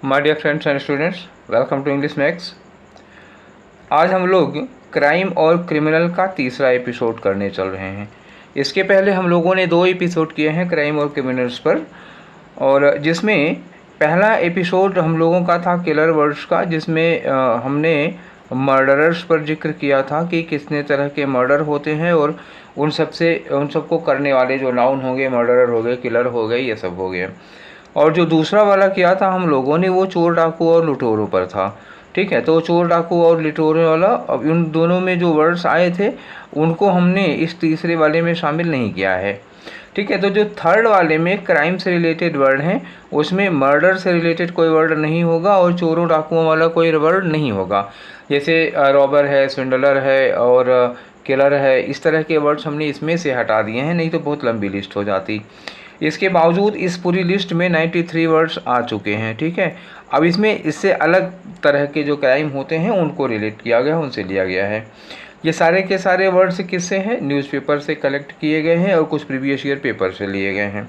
My dear friends and students, welcome to English Max. आज हम लोग क्राइम और क्रिमिनल का तीसरा एपिसोड करने चल रहे हैं। इसके पहले हम लोगों ने 2 एपिसोड किए हैं क्राइम और क्रिमिनल्स पर, और जिसमें पहला एपिसोड हम लोगों का था किलर वर्ड्स का, जिसमें हमने मर्डरर्स पर जिक्र किया था कि कितने तरह के मर्डर होते हैं और उन सबको करने वाले जो नाउन हो गए, मर्डरर हो गए, किलर हो गए, ये सब हो गए। और जो दूसरा वाला किया था हम लोगों ने, वो चोर डाकू और लुटेरों पर था। ठीक है, तो चोर डाकू और लुटेरों वाला, अब उन दोनों में जो वर्ड्स आए थे उनको हमने इस तीसरे वाले में शामिल नहीं किया है। ठीक है, तो जो थर्ड वाले में क्राइम से रिलेटेड वर्ड हैं उसमें मर्डर से रिलेटेड कोई वर्ड नहीं होगा और चोरों डाकुओं वाला कोई वर्ड नहीं होगा। जैसे रॉबर है, स्विंडलर है और किलर है, इस तरह के वर्ड्स हमने इसमें से हटा दिए हैं, नहीं तो बहुत लंबी लिस्ट हो जाती। इसके बावजूद इस पूरी लिस्ट में 93 वर्ड्स आ चुके हैं। ठीक है, अब इसमें इससे अलग तरह के जो क्राइम होते हैं उनको रिलेट किया गया, उनसे लिया गया है। ये सारे के सारे वर्ड्स किससे हैं? न्यूज़पेपर से कलेक्ट किए गए हैं और कुछ प्रीवियस ईयर पेपर से लिए गए हैं।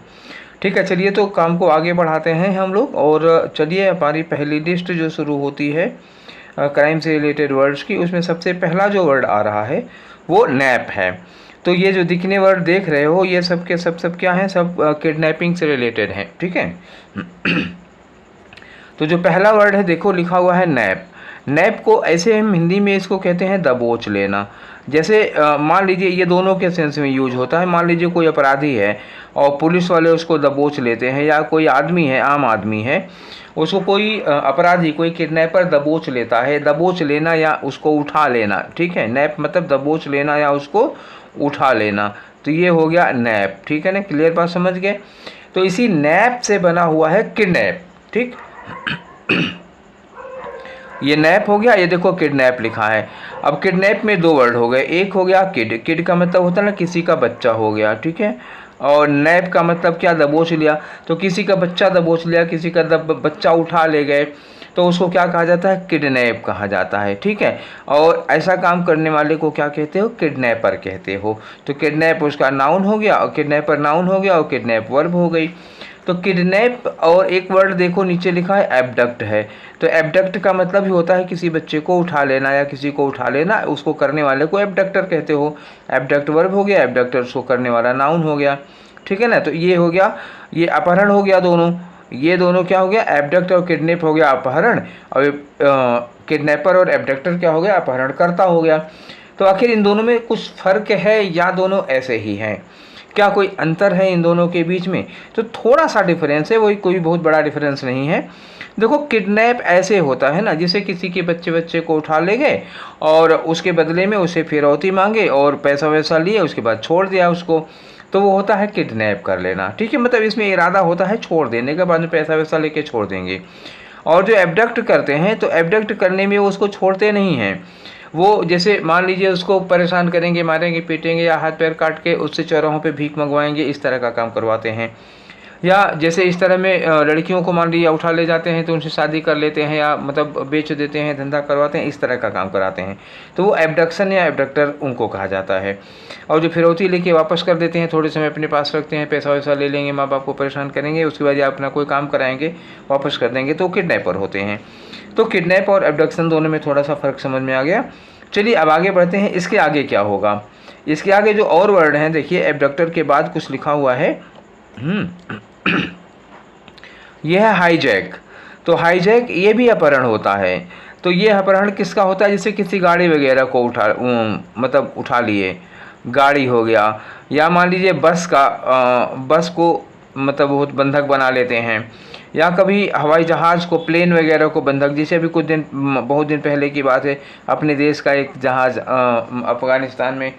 ठीक है, चलिए तो काम को आगे बढ़ाते हैं हम लोग। और चलिए, हमारी पहली लिस्ट जो शुरू होती है क्राइम से रिलेटेड वर्ड्स की, उसमें सबसे पहला जो वर्ड आ रहा है वो नैप है। तो ये जो दिखने वर्ड देख रहे हो, ये सब के सब क्या हैं? सब किडनैपिंग से रिलेटेड हैं। ठीक है तो जो पहला वर्ड है, देखो लिखा हुआ है नैप। नैप को ऐसे हम हिंदी में इसको कहते हैं दबोच लेना। जैसे मान लीजिए, ये दोनों के सेंस में यूज होता है। मान लीजिए कोई अपराधी है और पुलिस वाले उसको दबोच लेते हैं, या कोई आदमी है, आम आदमी है, उसको कोई अपराधी, कोई किडनैपर दबोच लेता है। दबोच लेना या उसको उठा लेना। ठीक है, नैप मतलब दबोच लेना या उसको उठा लेना, तो ये हो गया नैप। ठीक है ना, क्लियर बात समझ गए? तो इसी नैप से बना हुआ है किडनैप। ठीक ये नैप हो गया, ये देखो किडनैप लिखा है। अब किडनैप में 2 वर्ड हो गए। एक हो गया किड, किड का मतलब होता है ना किसी का बच्चा हो गया। ठीक है, और नैप का मतलब क्या? दबोच लिया। तो किसी का बच्चा दबोच लिया, किसी का बच्चा उठा ले गए, तो उसको क्या कहा जाता है? किडनैप कहा जाता है। ठीक है, और ऐसा काम करने वाले को क्या कहते हो? किडनैपर कहते हो। तो किडनैप उसका नाउन हो गया, और किडनैपर नाउन हो गया, और किडनैप वर्ब हो गई। तो किडनैप, और एक वर्ड देखो नीचे लिखा है एबडक्ट है। तो एबडक्ट का मतलब ही होता है किसी बच्चे को उठा लेना या किसी को उठा लेना, उसको करने वाले को एबडक्टर कहते हो। एबडक्ट वर्ब हो गया, एबडक्टर उसको करने वाला नाउन हो गया। ठीक है ना, तो ये हो गया, ये अपहरण हो गया दोनों। ये दोनों क्या हो गया? एबडक्ट और किडनैप हो गया अपहरण, और किडनैपर और एबडक्टर क्या हो गया? अपहरणकर्ता हो गया। तो आखिर इन दोनों में कुछ फ़र्क है या दोनों ऐसे ही हैं? क्या कोई अंतर है इन दोनों के बीच में? तो थोड़ा सा डिफरेंस है, वही कोई बहुत बड़ा डिफरेंस नहीं है। देखो, किडनैप ऐसे होता है ना, जैसे किसी के बच्चे को उठा ले गए और उसके बदले में उसे फिरौती मांगे और पैसा वैसा लिए, उसके बाद छोड़ दिया उसको, तो वो होता है किडनैप कर लेना। ठीक है, मतलब इसमें इरादा होता है छोड़ देने का, बाद में पैसा वैसा लेके छोड़ देंगे। और जो एबडक्ट करते हैं, तो एबडक्ट करने में वो उसको छोड़ते नहीं हैं। वो जैसे मान लीजिए उसको परेशान करेंगे, मारेंगे, पीटेंगे, या हाथ पैर काट के उससे चौराहों पे भीख मंगवाएंगे, इस तरह का काम करवाते हैं। या जैसे इस तरह में लड़कियों को मान लीजिए उठा ले जाते हैं तो उनसे शादी कर लेते हैं, या मतलब बेच देते हैं, धंधा करवाते हैं, इस तरह का काम कराते हैं, तो वो एबडक्शन या एबडक्टर उनको कहा जाता है। और जो फिरौती लेके वापस कर देते हैं, थोड़े समय अपने पास रखते हैं, पैसा वैसा ले लेंगे, माँ बाप को परेशान करेंगे, उसके बाद या अपना कोई काम कराएंगे, वापस कर देंगे, तो किडनैपर होते हैं। तो किडनैप और एबडक्शन दोनों में थोड़ा सा फ़र्क समझ में आ गया। चलिए अब आगे बढ़ते हैं। इसके आगे क्या होगा? इसके आगे जो और वर्ड हैं, देखिए एबडक्टर के बाद कुछ लिखा हुआ है, यह है हाईजैक। तो हाईजैक ये भी अपहरण होता है। तो ये अपहरण किसका होता है? जैसे किसी गाड़ी वगैरह को मतलब उठा लिए, गाड़ी हो गया, या मान लीजिए बस को मतलब बहुत बंधक बना लेते हैं, या कभी हवाई जहाज़ को, प्लेन वगैरह को बंधक। जैसे अभी बहुत दिन पहले की बात है, अपने देश का एक जहाज़ अफ़गानिस्तान में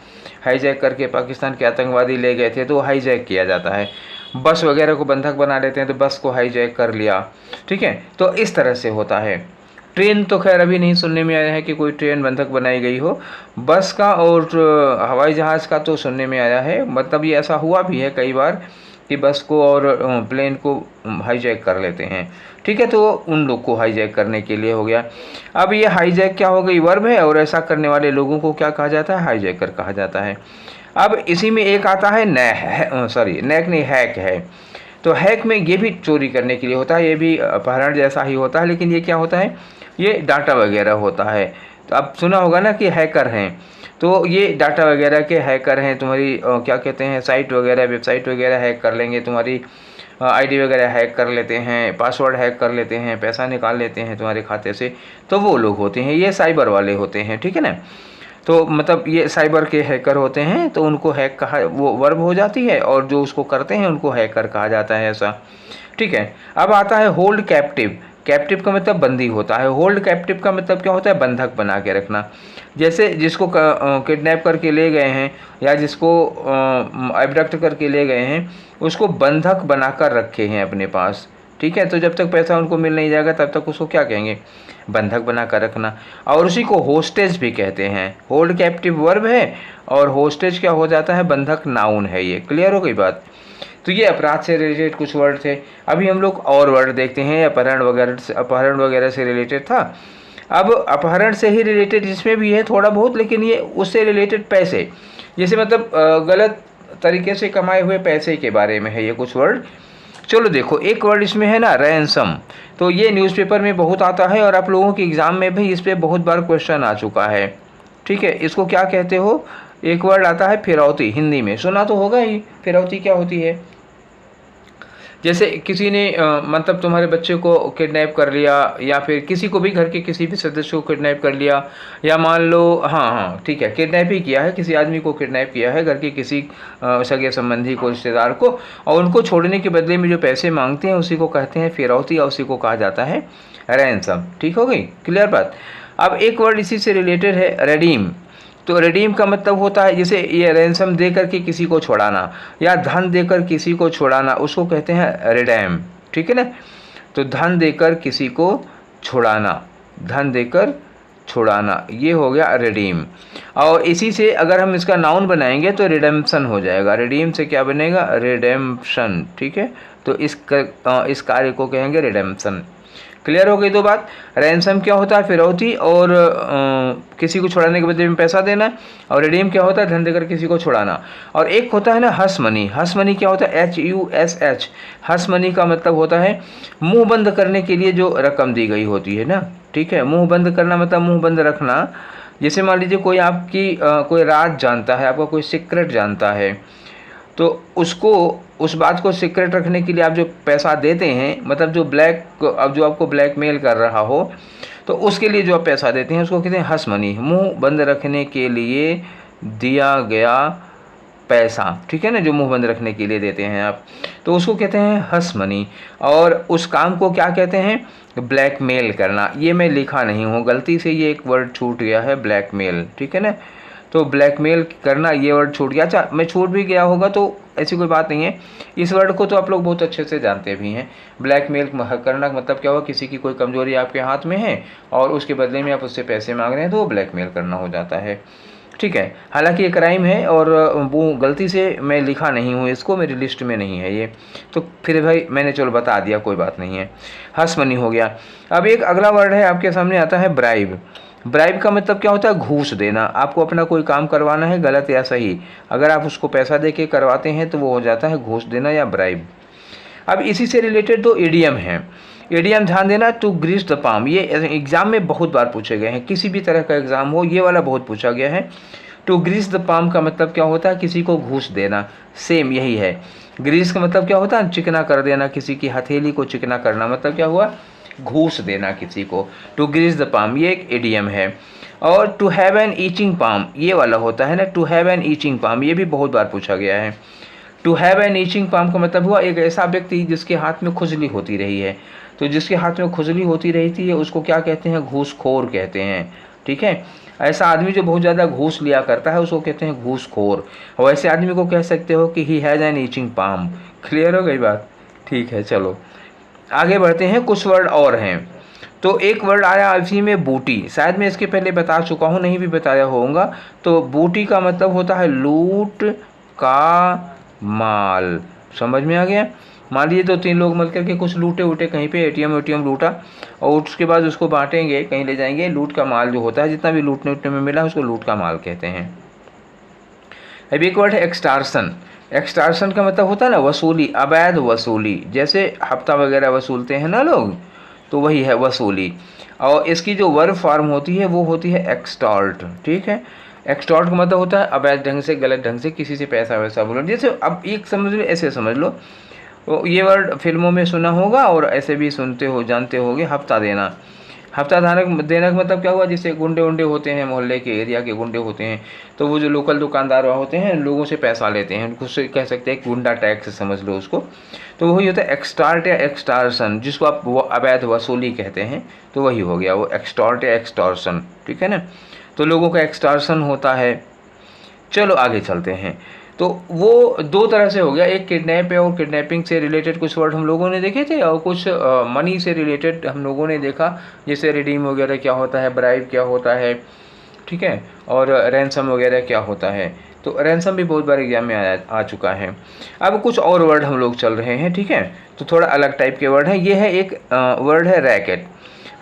हाईजैक करके पाकिस्तान के आतंकवादी ले गए थे, तो हाईजैक किया जाता है। बस वगैरह को बंधक बना लेते हैं, तो बस को हाईजैक कर लिया। ठीक है, तो इस तरह से होता है। ट्रेन तो खैर अभी नहीं सुनने में आया है कि कोई ट्रेन बंधक बनाई गई हो। बस का और हवाई जहाज़ का तो सुनने में आया है, मतलब ये ऐसा हुआ भी है कई बार कि बस को और प्लेन को हाईजैक कर लेते हैं। ठीक है, तो उन लोग को हाईजैक करने के लिए हो गया। अब ये हाईजैक क्या हो गई? वर्ब है, और ऐसा करने वाले लोगों को क्या कहा जाता है? हाईजैकर कहा जाता है। अब इसी में एक आता है नैक नहीं, हैक है। तो हैक में ये भी चोरी करने के लिए होता है, ये भी अपहरण जैसा ही होता है, लेकिन ये क्या होता है, ये डाटा वगैरह होता है। तो आप सुना होगा ना कि हैकर हैं, तो ये डाटा वगैरह के हैकर हैं, तुम्हारी क्या कहते हैं, साइट वगैरह, वेबसाइट वगैरह हैक कर लेंगे, तुम्हारी आईडी वगैरह हैक कर लेते हैं, पासवर्ड हैक कर लेते हैं, पैसा निकाल लेते हैं तुम्हारे खाते से। तो वो लोग होते हैं, ये साइबर वाले होते हैं, ठीक है ना। तो मतलब ये साइबर के हैकर होते हैं, तो उनको हैक कहा, वो वर्ब हो जाती है, और जो उसको करते हैं उनको हैकर कहा जाता है, ऐसा, ठीक है। अब आता है होल्ड कैप्टिव। कैप्टिव का मतलब बंदी होता है, होल्ड कैप्टिव का मतलब क्या होता है, बंधक बना के रखना। जैसे जिसको किडनैप करके ले गए हैं या जिसको एब्डक्ट करके ले गए हैं, उसको बंधक बनाकर रखे हैं अपने पास, ठीक है। तो जब तक पैसा उनको मिल नहीं जाएगा तब तक उसको क्या कहेंगे, बंधक बना कर रखना। और उसी को होस्टेज भी कहते हैं। होल्ड कैप्टिव वर्ब है और होस्टेज क्या हो जाता है, बंधक नाउन है। ये क्लियर हो गई बात। तो ये अपराध से रिलेटेड कुछ वर्ड थे। अभी हम लोग और वर्ड देखते हैं, अपहरण वगैरह से रिलेटेड था। अब अपहरण से ही रिलेटेड इसमें भी है थोड़ा बहुत, लेकिन ये उससे रिलेटेड पैसे, जैसे मतलब गलत तरीके से कमाए हुए पैसे के बारे में है ये कुछ वर्ड। चलो देखो, एक वर्ड इसमें है ना, रैंसम। तो ये न्यूज़पेपर में बहुत आता है और आप लोगों के एग्ज़ाम में भी इस पर बहुत बार क्वेश्चन आ चुका है, ठीक है। इसको क्या कहते हो, एक वर्ड आता है फिरौती, हिंदी में सुना तो होगा ही, फिरौती क्या होती है। जैसे किसी ने मतलब तुम्हारे बच्चे को किडनैप कर लिया, या फिर किसी को भी, घर के किसी भी सदस्य को किडनैप कर लिया, या मान लो, हाँ ठीक है, किडनैप ही किया है, किसी आदमी को किडनैप किया है, घर के किसी सगे संबंधी को, रिश्तेदार को, और उनको छोड़ने के बदले में जो पैसे मांगते हैं उसी को कहते हैं फिरौती, और उसी को कहा जाता है रैंसम। ठीक हो गई, क्लियर बात। अब एक वर्ड इसी से रिलेटेड है, रेडीम। तो रिडीम का मतलब होता है, जैसे ये रैंसम दे करके किसी को छुड़ाना या धन देकर किसी को छुड़ाना, उसको कहते हैं रिडेम, ठीक है ना। तो धन देकर किसी को छुड़ाना, धन देकर छुड़ाना, ये हो गया रिडीम। और इसी से अगर हम इसका नाउन बनाएंगे तो रिडेम्पशन हो जाएगा। रिडीम से क्या बनेगा, रिडेम्पशन, ठीक है। तो इस कार्य को कहेंगे रिडेम्पशन। क्लियर हो गई दो बात। रैंसम क्या होता है, फिरौती, और किसी को छुड़ाने के बदले में पैसा देना। और रिडीम क्या होता है, धन देकर किसी को छुड़ाना। और एक होता है ना हस मनी। हस मनी क्या होता है, HUSH। हस मनी का मतलब होता है मुंह बंद करने के लिए जो रकम दी गई होती है ना, ठीक है। मुंह बंद करना मतलब मुंह बंद रखना। जैसे मान लीजिए कोई आपकी कोई राज जानता है, आपका कोई सीक्रेट जानता है, तो उसको, उस बात को सीक्रेट रखने के लिए आप जो पैसा देते हैं, मतलब जो अब जो आपको ब्लैकमेल कर रहा हो, तो उसके लिए जो आप पैसा देते हैं उसको कहते हैं हस मनी, मुंह बंद रखने के लिए दिया गया पैसा, ठीक है ना, जो मुंह बंद रखने के लिए देते हैं आप, तो उसको कहते हैं हस मनी। और उस काम को क्या कहते हैं, ब्लैकमेल करना। ये मैं लिखा नहीं हूँ, गलती से ये एक वर्ड छूट गया है, ब्लैकमेल, ठीक है ना। तो ब्लैकमेल करना, ये वर्ड छूट गया। अच्छा, मैं छूट भी गया होगा तो ऐसी कोई बात नहीं है, इस वर्ड को तो आप लोग बहुत अच्छे से जानते भी हैं। ब्लैकमेल करना मतलब क्या हुआ, किसी की कोई कमजोरी आपके हाथ में है और उसके बदले में आप उससे पैसे मांग रहे हैं, तो वो ब्लैकमेल करना हो जाता है, ठीक है। हालांकि ये क्राइम है और वो गलती से मैं लिखा नहीं हूँ इसको, मेरी लिस्ट में नहीं है ये, तो फिर भाई मैंने चलो बता दिया, कोई बात नहीं है, हस मनी हो गया। अब एक अगला वर्ड है आपके सामने आता है ब्राइब। ब्राइब का मतलब क्या होता है, घूस देना। आपको अपना कोई काम करवाना है, गलत या सही, अगर आप उसको पैसा दे के करवाते हैं तो वो हो जाता है घूस देना या ब्राइब। अब इसी से रिलेटेड दो इडियम हैं। इडियम ध्यान देना, टू ग्रीस द पाम, ये एग्जाम में बहुत बार पूछे गए हैं, किसी भी तरह का एग्जाम हो, ये वाला बहुत पूछा गया है। टू ग्रीस द पाम का मतलब क्या होता है, किसी को घूस देना, सेम यही है। ग्रीस का मतलब क्या होता है, चिकना कर देना, किसी की हथेली को चिकना करना, मतलब क्या हुआ, घूस देना किसी को। टू ग्रीस द पाम, ये एक इडियम है। और to have an itching palm, ये वाला होता है ना, to have an itching palm, ये भी बहुत बार पूछा गया है। To have an itching palm का मतलब हुआ एक ऐसा व्यक्ति जिसके हाथ में खुजली होती रही है। तो जिसके हाथ में खुजली होती रहती है उसको क्या कहते हैं, घूसखोर कहते हैं, ठीक है। ऐसा आदमी जो बहुत ज़्यादा घूस लिया करता है उसको कहते हैं घूसखोर। और ऐसे आदमी को कह सकते हो कि he has an itching palm. Clear हो गई बात, ठीक है। चलो आगे बढ़ते हैं, कुछ वर्ड और हैं। तो एक वर्ड आया इसी में बूटी, शायद मैं इसके पहले बता चुका हूँ, नहीं भी बताया होगा। तो बूटी का मतलब होता है लूट का माल, समझ में आ गया। मान लीजिए दो तीन लोग मिल करके कुछ लूटे उटे कहीं पे, एटीएम लूटा, और उसके बाद उसको बांटेंगे, कहीं ले जाएंगे, लूट का माल जो होता है, जितना भी लूटने उटने में मिला उसको लूट का माल कहते हैं। अब एक वर्ड है एक्सटार्सन। एक्सटॉर्शन का मतलब होता है ना वसूली, अवैध वसूली, जैसे हफ्ता वगैरह वसूलते हैं ना लोग, तो वही है वसूली। और इसकी जो वर्ब फॉर्म होती है वो होती है एक्सटॉर्ट, ठीक है। एक्सटॉर्ट का मतलब होता है अवैध ढंग से, गलत ढंग से किसी से पैसा वैसा बोलो। जैसे अब एक समझ लो, ऐसे समझ लो, तो ये वर्ड फिल्मों में सुना होगा और ऐसे भी सुनते हो, जानते होगे, हफ्ता देना। हफ्ता देना का मतलब क्या हुआ, जैसे गुंडे उंडे होते हैं, मोहल्ले के एरिया के गुंडे होते हैं, तो वो जो लोकल दुकानदार होते हैं लोगों से पैसा लेते हैं, उनको से कह सकते हैं गुंडा टैक्स समझ लो उसको। तो वही होता है एक्सटार्ट या एक्सटार्सन, जिसको आप वो अवैध वसूली कहते हैं, तो वही हो गया वो एक्सटॉर्ट या एक्सटॉर्सन, ठीक है ना। तो लोगों का एक्सटॉर्सन होता है। चलो आगे चलते हैं। तो वो दो तरह से हो गया, एक किडनैप है, और किडनैपिंग से रिलेटेड कुछ वर्ड हम लोगों ने देखे थे, और कुछ मनी से रिलेटेड हम लोगों ने देखा, जैसे रिडीम वगैरह क्या होता है, ब्राइब क्या होता है, ठीक है, और रैंसम वगैरह क्या होता है। तो रैंसम भी बहुत बार एग्जाम में आ चुका है। अब कुछ और वर्ड हम लोग चल रहे हैं, ठीक है, तो थोड़ा अलग टाइप के वर्ड हैं। ये है एक वर्ड है रैकेट।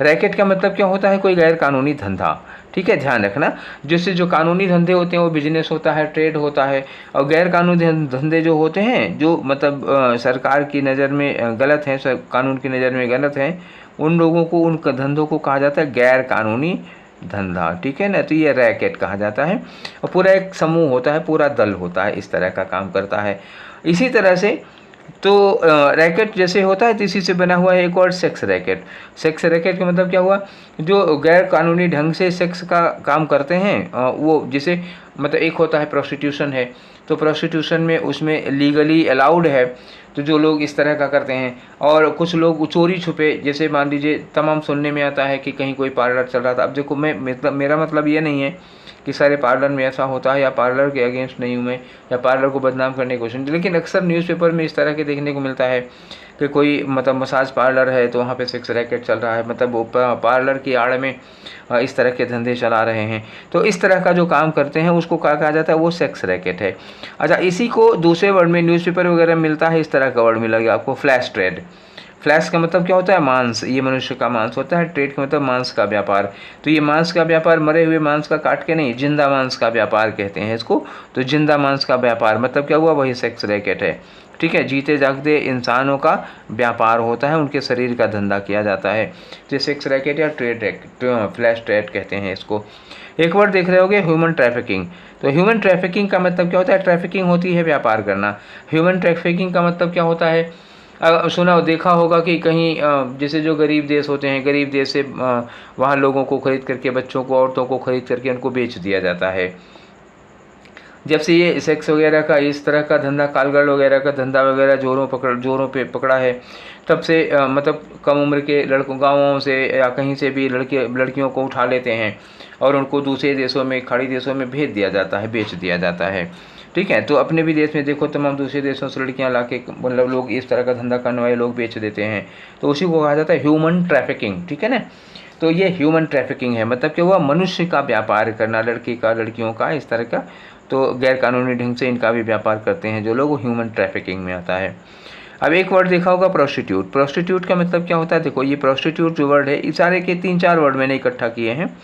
रैकेट का मतलब क्या होता है, कोई गैर कानूनी धंधा, ठीक है, ध्यान रखना। जिससे जो कानूनी धंधे होते हैं वो बिजनेस होता है, ट्रेड होता है, और गैर कानूनी धंधे जो होते हैं, जो मतलब सरकार की नज़र में गलत हैं, कानून की नज़र में गलत हैं, उन लोगों को, उन धंधों को कहा जाता है गैर कानूनी धंधा, ठीक है ना। तो ये रैकेट कहा जाता है, और पूरा एक समूह होता है, पूरा दल होता है, इस तरह का काम करता है। इसी तरह से तो रैकेट जैसे होता है, तो इसी से बना हुआ है एक और सेक्स रैकेट। सेक्स रैकेट का मतलब क्या हुआ, जो गैर कानूनी ढंग से सेक्स का काम करते हैं, वो जिसे मतलब एक होता है प्रोस्टिट्यूशन है, तो प्रोस्टिट्यूशन में उसमें लीगली अलाउड है, तो जो लोग इस तरह का करते हैं। और कुछ लोग चोरी छुपे, जैसे मान लीजिए तमाम सुनने में आता है कि कहीं कोई पार्लर चल रहा था। अब देखो मेरा मतलब ये नहीं है कि सारे पार्लर में ऐसा होता है, या पार्लर के अगेंस्ट नहीं हूँ मैं, या पार्लर को बदनाम करने की कोशिश, लेकिन अक्सर न्यूज़पेपर में इस तरह के देखने को मिलता है कि कोई मतलब मसाज पार्लर है तो वहाँ पे सेक्स रैकेट चल रहा है, मतलब वो पार्लर की आड़ में इस तरह के धंधे चला रहे हैं। तो इस तरह का जो काम करते हैं उसको क्या कहा जाता है, वो सेक्स रैकेट है। अच्छा, इसी को दूसरे वर्ड में न्यूज़पेपर वगैरह मिलता है, इस तरह का वर्ड मिला गया आपको, फ्लैश ट्रेड। फ्लैश का मतलब क्या होता है, मांस, ये मनुष्य का मांस होता है। ट्रेड का मतलब मांस का व्यापार। तो ये मांस का व्यापार मरे हुए मांस का काट के नहीं, जिंदा मांस का व्यापार कहते हैं इसको। तो जिंदा मांस का व्यापार मतलब क्या हुआ, वही सेक्स रैकेट है, ठीक है। जीते जागते इंसानों का व्यापार होता है, उनके शरीर का धंधा किया जाता है, तो सेक्स रैकेट या फ्लैश ट्रेड कहते हैं इसको। एक वर्ड देख रहे होगे, ह्यूमन ट्रैफिकिंग। तो ह्यूमन ट्रैफिकिंग का मतलब क्या होता है, ट्रैफिकिंग होती है व्यापार करना। ह्यूमन ट्रैफिकिंग का मतलब क्या होता है, सुना देखा होगा कि कहीं जैसे जो गरीब देश होते हैं, गरीब देश से वहाँ लोगों को खरीद करके, बच्चों को, औरतों को खरीद करके उनको बेच दिया जाता है। जब से ये सेक्स वगैरह का, इस तरह का धंधा, कालगढ़ वगैरह का धंधा वगैरह जोरों पे पकड़ा है, तब से मतलब कम उम्र के लड़कों, गाँवों से या कहीं से भी लड़कियों को उठा लेते हैं और उनको दूसरे देशों में, खाड़ी देशों में भेज दिया जाता है, बेच दिया जाता है, ठीक है। तो अपने भी देश में देखो, तमाम दूसरे देशों से लड़कियां लाके मतलब लोग इस तरह का धंधा करने वाले लोग बेच देते हैं, तो उसी को कहा जाता है ह्यूमन ट्रैफिकिंग, ठीक है ना। तो ये ह्यूमन ट्रैफिकिंग है, मतलब क्या हुआ, मनुष्य का व्यापार करना, लड़की का, लड़कियों का, इस तरह का। तो गैर कानूनी ढंग से इनका भी व्यापार करते हैं जो लोग, ह्यूमन ट्रैफिकिंग में आता है। अब एक वर्ड देखा होगा, प्रोस्टिट्यूट। प्रोस्टिट्यूट का मतलब क्या होता है, देखो ये प्रोस्टिट्यूट जो वर्ड है, इस सारे के 3-4 वर्ड मैंने इकट्ठा किए हैं।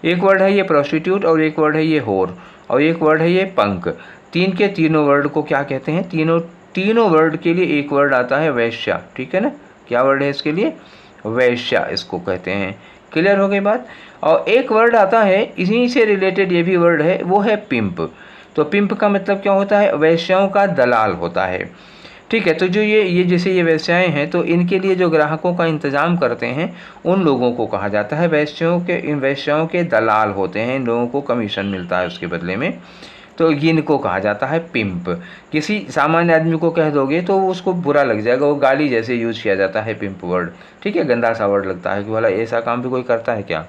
एक वर्ड है ये प्रोस्टिट्यूट, और एक वर्ड है ये होर, और एक वर्ड है ये पंक। तीनों वर्ड को क्या कहते हैं, तीनों वर्ड के लिए एक वर्ड आता है वैश्या, ठीक है ना। क्या वर्ड है इसके लिए, वैश्या इसको कहते हैं। क्लियर हो गई बात। और एक वर्ड आता है इसी से रिलेटेड, ये भी वर्ड है, वो है पिंप। तो पिंप का मतलब क्या होता है, वैश्याओं का दलाल होता है, ठीक है। तो जो ये जैसे ये वैश्याएँ हैं, तो इनके लिए जो ग्राहकों का इंतज़ाम करते हैं, उन लोगों को कहा जाता है इन वैश्याओं के दलाल होते हैं, इन लोगों को कमीशन मिलता है उसके बदले में, तो इनको कहा जाता है पिंप। किसी सामान्य आदमी को कह दोगे तो उसको बुरा लग जाएगा, वो गाली जैसे यूज़ किया जाता है पिंप वर्ड, ठीक है, गंदा सा वर्ड लगता है कि भला ऐसा काम भी कोई करता है क्या,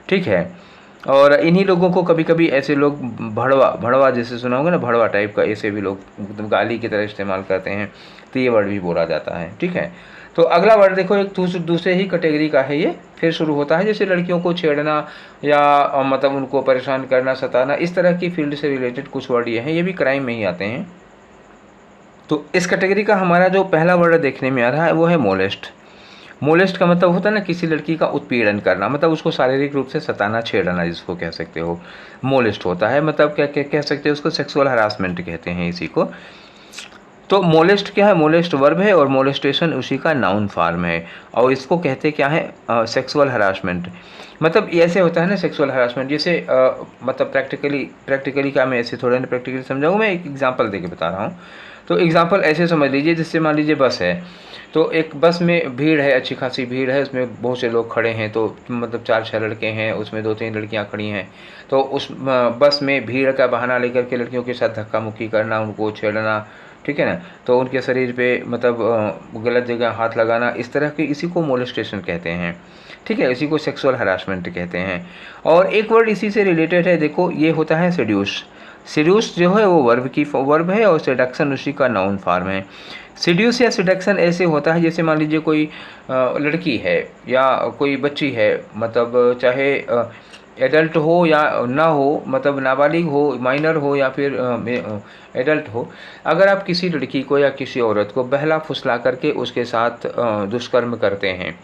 ठीक है। और इन्हीं लोगों को कभी कभी ऐसे लोग भड़वा जैसे सुना होगा ना, भड़वा टाइप का, ऐसे भी लोग गाली की तरह इस्तेमाल करते हैं, तो ये वर्ड भी बोला जाता है, ठीक है। तो अगला वर्ड देखो, एक दूसरे ही कैटेगरी का है ये, फिर शुरू होता है, जैसे लड़कियों को छेड़ना या मतलब उनको परेशान करना, सताना, इस तरह की फील्ड से रिलेटेड कुछ वर्ड ये हैं, ये भी क्राइम में ही आते हैं। तो इस कैटेगरी का हमारा जो पहला वर्ड देखने में आ रहा है वो है मोलेस्ट। मोलेस्ट का मतलब होता है ना, किसी लड़की का उत्पीड़न करना, मतलब उसको शारीरिक रूप से सताना, छेड़ना, जिसको कह सकते हो, मोलेस्ट होता है। मतलब क्या कह सकते हो उसको, सेक्सुअल हरासमेंट कहते हैं इसी को। तो मोलेस्ट क्या है, मोलेस्ट वर्ब है और मोलेस्टेशन उसी का नाउन फॉर्म है, और इसको कहते क्या है, सेक्सुअल हरासमेंट। मतलब ऐसे होता है ना सेक्सुअल हरासमेंट, जैसे मतलब प्रैक्टिकली क्या, मैं ऐसे थोड़ा ना प्रैक्टिकली समझाऊँ, मैं एक एग्जांपल देके बता रहा हूँ। तो एग्जांपल ऐसे समझ लीजिए, जिससे मान लीजिए बस है, तो एक बस में भीड़ है, अच्छी खासी भीड़ है, उसमें बहुत से लोग खड़े हैं, तो मतलब 4-6 लड़के हैं, उसमें 2-3 लड़कियां खड़ी हैं। तो उस बस में भीड़ का बहाना लेकर के लड़कियों के साथ धक्का मुक्की करना, उनको छेड़ना, ठीक है ना, तो उनके शरीर पे मतलब गलत जगह हाथ लगाना, इस तरह के, इसी को मोलेस्टेशन कहते हैं, ठीक है, इसी को सेक्सुअल हरासमेंट कहते हैं। और एक वर्ड इसी से रिलेटेड है, देखो, ये होता है सेड्यूस। सेड्यूस जो है वो वर्ब है, और सेडक्शन उसी का नाउन फॉर्म है। सेड्यूस या सेडक्शन ऐसे होता है, जैसे मान लीजिए कोई लड़की है या कोई बच्ची है, मतलब चाहे एडल्ट हो या ना हो, मतलब नाबालिग हो, माइनर हो या फिर एडल्ट हो, अगर आप किसी लड़की को या किसी औरत को बहला फुसला करके उसके साथ दुष्कर्म करते हैं,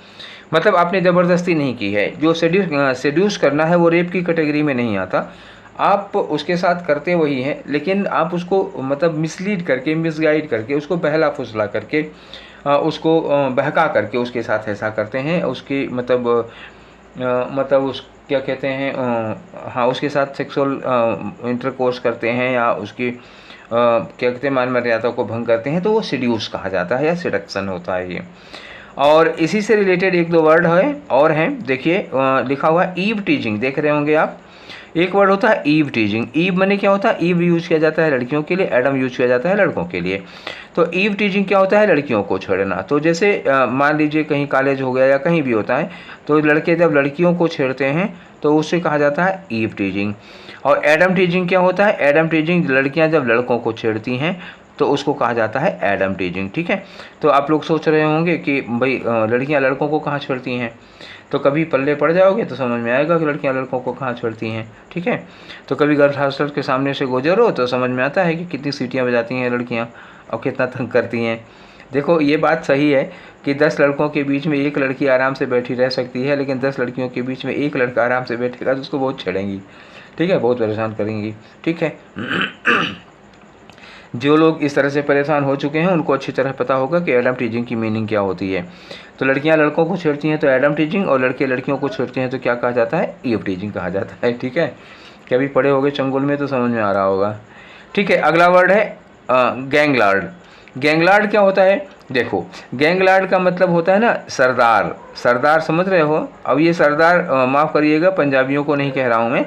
मतलब आपने ज़बरदस्ती नहीं की है, जो सेड्यूस करना है वो रेप की कैटेगरी में नहीं आता, आप उसके साथ करते वही हैं, लेकिन आप उसको मतलब मिसलीड करके, मिसगाइड करके, उसको बहला फुसला करके, उसको बहका करके उसके साथ ऐसा करते हैं, उसकी मतलब उस क्या कहते हैं, हाँ, उसके साथ सेक्सुअल इंटरकोर्स करते हैं, या उसकी क्या कहते हैं, मान मर्यादा को भंग करते हैं, तो वो सेड्यूस कहा जाता है या सेडक्शन होता है ये। और इसी से रिलेटेड 1-2 वर्ड है और हैं, देखिए लिखा हुआ है ईव टीजिंग, देख रहे होंगे आप। एक वर्ड होता है ईव टीजिंग। ईव माने क्या होता है, ईव यूज किया जाता है लड़कियों के लिए, एडम यूज किया जाता है लड़कों के लिए। तो ईव टीजिंग क्या होता है, लड़कियों को छेड़ना। तो जैसे मान लीजिए कहीं कॉलेज हो गया या कहीं भी होता है, तो लड़के जब लड़कियों को छेड़ते हैं तो उससे कहा जाता है ईव टीजिंग। और एडम टीजिंग क्या होता है, एडम टीजिंग लड़कियां जब लड़कों को छेड़ती हैं तो उसको कहा जाता है एडम टीजिंग, ठीक है। तो आप लोग सोच रहे होंगे कि भाई लड़कियां लड़कों को कहाँ छेड़ती हैं, तो कभी पल्ले पड़ जाओगे तो समझ में आएगा कि लड़कियां लड़कों को कहाँ छेड़ती हैं, ठीक है। तो कभी गर्ल्स हॉस्टल के सामने से गुजरो तो समझ में आता है कि कितनी सीटियाँ बजाती हैं लड़कियाँ और कितना तंग करती हैं। देखो, ये बात सही है कि 10 लड़कों के बीच में एक लड़की आराम से बैठी रह सकती है, लेकिन 10 लड़कियों के बीच में एक लड़का आराम से बैठेगा तो उसको बहुत छेड़ेंगी, ठीक है, बहुत परेशान करेंगी, ठीक है। जो लोग इस तरह से परेशान हो चुके हैं उनको अच्छी तरह पता होगा कि एडम टीजिंग की मीनिंग क्या होती है। तो लड़कियां लड़कों को छेड़ती हैं तो एडम टीजिंग, और लड़के लड़कियों को छेड़ते हैं तो क्या कहा जाता है, ईव टीजिंग कहा जाता है, ठीक है। कभी पढ़े होगे चंगुल में तो समझ में आ रहा होगा, ठीक है। अगला वर्ड है गैंगलार्ड। गैंगलार्ड क्या होता है, देखो, गैंगलार्ड का मतलब होता है ना सरदार। सरदार समझ रहे हो। अब ये सरदार माफ़ करिएगा, पंजाबियों को नहीं कह रहा हूँ मैं,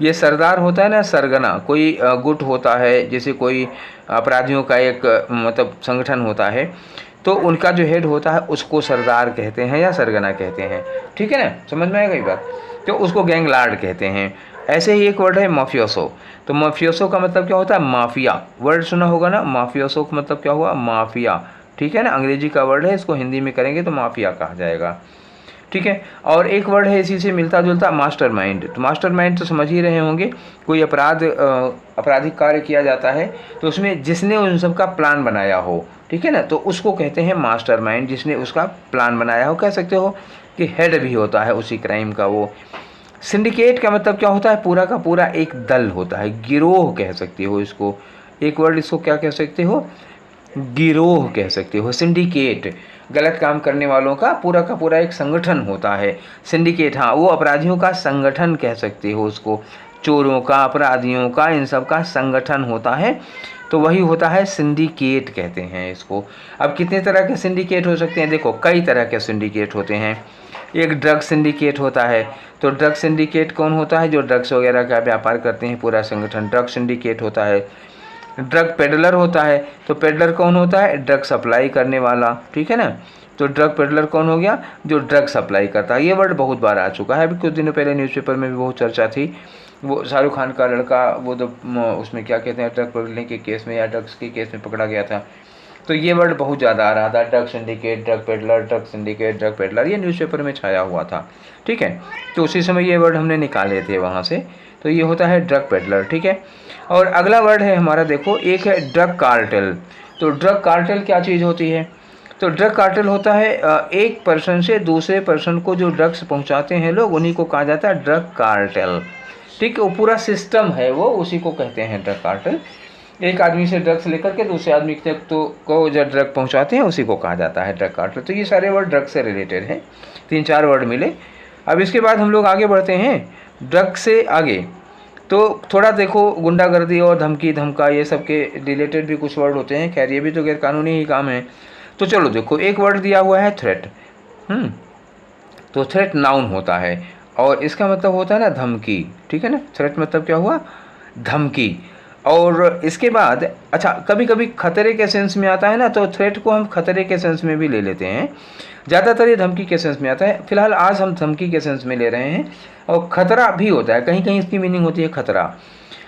ये सरदार होता है ना, सरगना, कोई गुट होता है, जैसे कोई अपराधियों का एक मतलब संगठन होता है, तो उनका जो हेड होता है उसको सरदार कहते हैं या सरगना कहते हैं, ठीक है ना, समझ में आएगा ये बात। तो उसको गैंगलार्ड कहते हैं। ऐसे ही एक वर्ड है माफियोसो। तो माफियोसो का मतलब क्या होता है, माफिया। वर्ड सुना होगा ना, माफियोसो का मतलब क्या हुआ, माफिया, ठीक है ना। अंग्रेजी का वर्ड है, इसको हिंदी में करेंगे तो माफिया कहा जाएगा, ठीक है। और एक वर्ड है इसी से मिलता जुलता, मास्टरमाइंड। तो मास्टरमाइंड तो समझ ही रहे होंगे, कोई आपराधिक कार्य किया जाता है तो उसमें जिसने उन सब का प्लान बनाया हो, ठीक है ना, तो उसको कहते हैं मास्टरमाइंड, जिसने उसका प्लान बनाया हो। कह सकते हो कि हेड भी होता है उसी क्राइम का वो। सिंडिकेट का मतलब क्या होता है, पूरा का पूरा एक दल होता है, गिरोह कह सकते हो इसको। एक वर्ड इसको क्या कह सकते हो, गिरोह कह सकते हो। सिंडिकेट गलत काम करने वालों का पूरा एक संगठन होता है। सिंडिकेट, हाँ, वो अपराधियों का संगठन कह सकते हो उसको, चोरों का, अपराधियों का, इन सब का संगठन होता है, तो वही होता है सिंडिकेट कहते हैं इसको। अब कितने तरह के सिंडिकेट हो सकते हैं, देखो कई तरह के सिंडिकेट होते हैं। एक ड्रग सिंडिकेट होता है। तो ड्रग सिंडिकेट कौन होता है, जो ड्रग्स वगैरह का व्यापार करते हैं, पूरा संगठन ड्रग सिंडिकेट होता है। ड्रग पेडलर होता है। तो पेडलर कौन होता है, ड्रग सप्लाई करने वाला, ठीक है ना। तो ड्रग पेडलर कौन हो गया, जो ड्रग सप्लाई करता है। ये वर्ड बहुत बार आ चुका है, अभी कुछ दिनों पहले न्यूज़पेपर में भी बहुत चर्चा थी। वो शाहरुख खान का लड़का, वो तो उसमें क्या कहते हैं, ड्रग पकड़ने के केस में या ड्रग्स के केस में पकड़ा गया था, तो ये वर्ड बहुत ज़्यादा आ रहा था, drug syndicate, drug peddler, drug syndicate, drug peddler, ये न्यूज़पेपर में छाया हुआ था, ठीक है। तो उसी समय ये वर्ड हमने निकाले थे वहाँ से। तो ये होता है ड्रग पेडलर, ठीक है। और अगला वर्ड है हमारा, देखो, एक है ड्रग कार्टेल। तो ड्रग कार्टेल क्या चीज़ होती है, तो ड्रग कार्टेल होता है एक पर्सन से दूसरे पर्सन को जो ड्रग्स पहुंचाते हैं लोग, उन्हीं को कहा जाता है ड्रग कार्टेल, ठीक है। वो पूरा सिस्टम है वो, उसी को कहते हैं ड्रग कार्टेल। एक आदमी से ड्रग्स लेकर के दूसरे आदमी तक तो को जो ड्रग पहुंचाते हैं उसी को कहा जाता है ड्रग कार्टेल। तो ये सारे वर्ड ड्रग से रिलेटेड हैं, 3-4 वर्ड मिले। अब इसके बाद हम लोग आगे बढ़ते हैं ड्रग से आगे। तो थोड़ा देखो गुंडागर्दी और धमकी धमका ये सब के रिलेटेड भी कुछ वर्ड होते हैं, खैर ये भी तो गैर कानूनी ही काम है। तो चलो देखो, एक वर्ड दिया हुआ है थ्रेट। तो थ्रेट नाउन होता है और इसका मतलब होता है ना धमकी, ठीक है ना। थ्रेट मतलब क्या हुआ, धमकी। और इसके बाद अच्छा, कभी कभी खतरे के सेंस में आता है ना, तो थ्रेट को हम खतरे के सेंस में भी ले लेते हैं। ज़्यादातर ये धमकी के सेंस में आता है, फिलहाल आज हम धमकी के सेंस में ले रहे हैं। और खतरा भी होता है, कहीं कहीं इसकी मीनिंग होती है खतरा।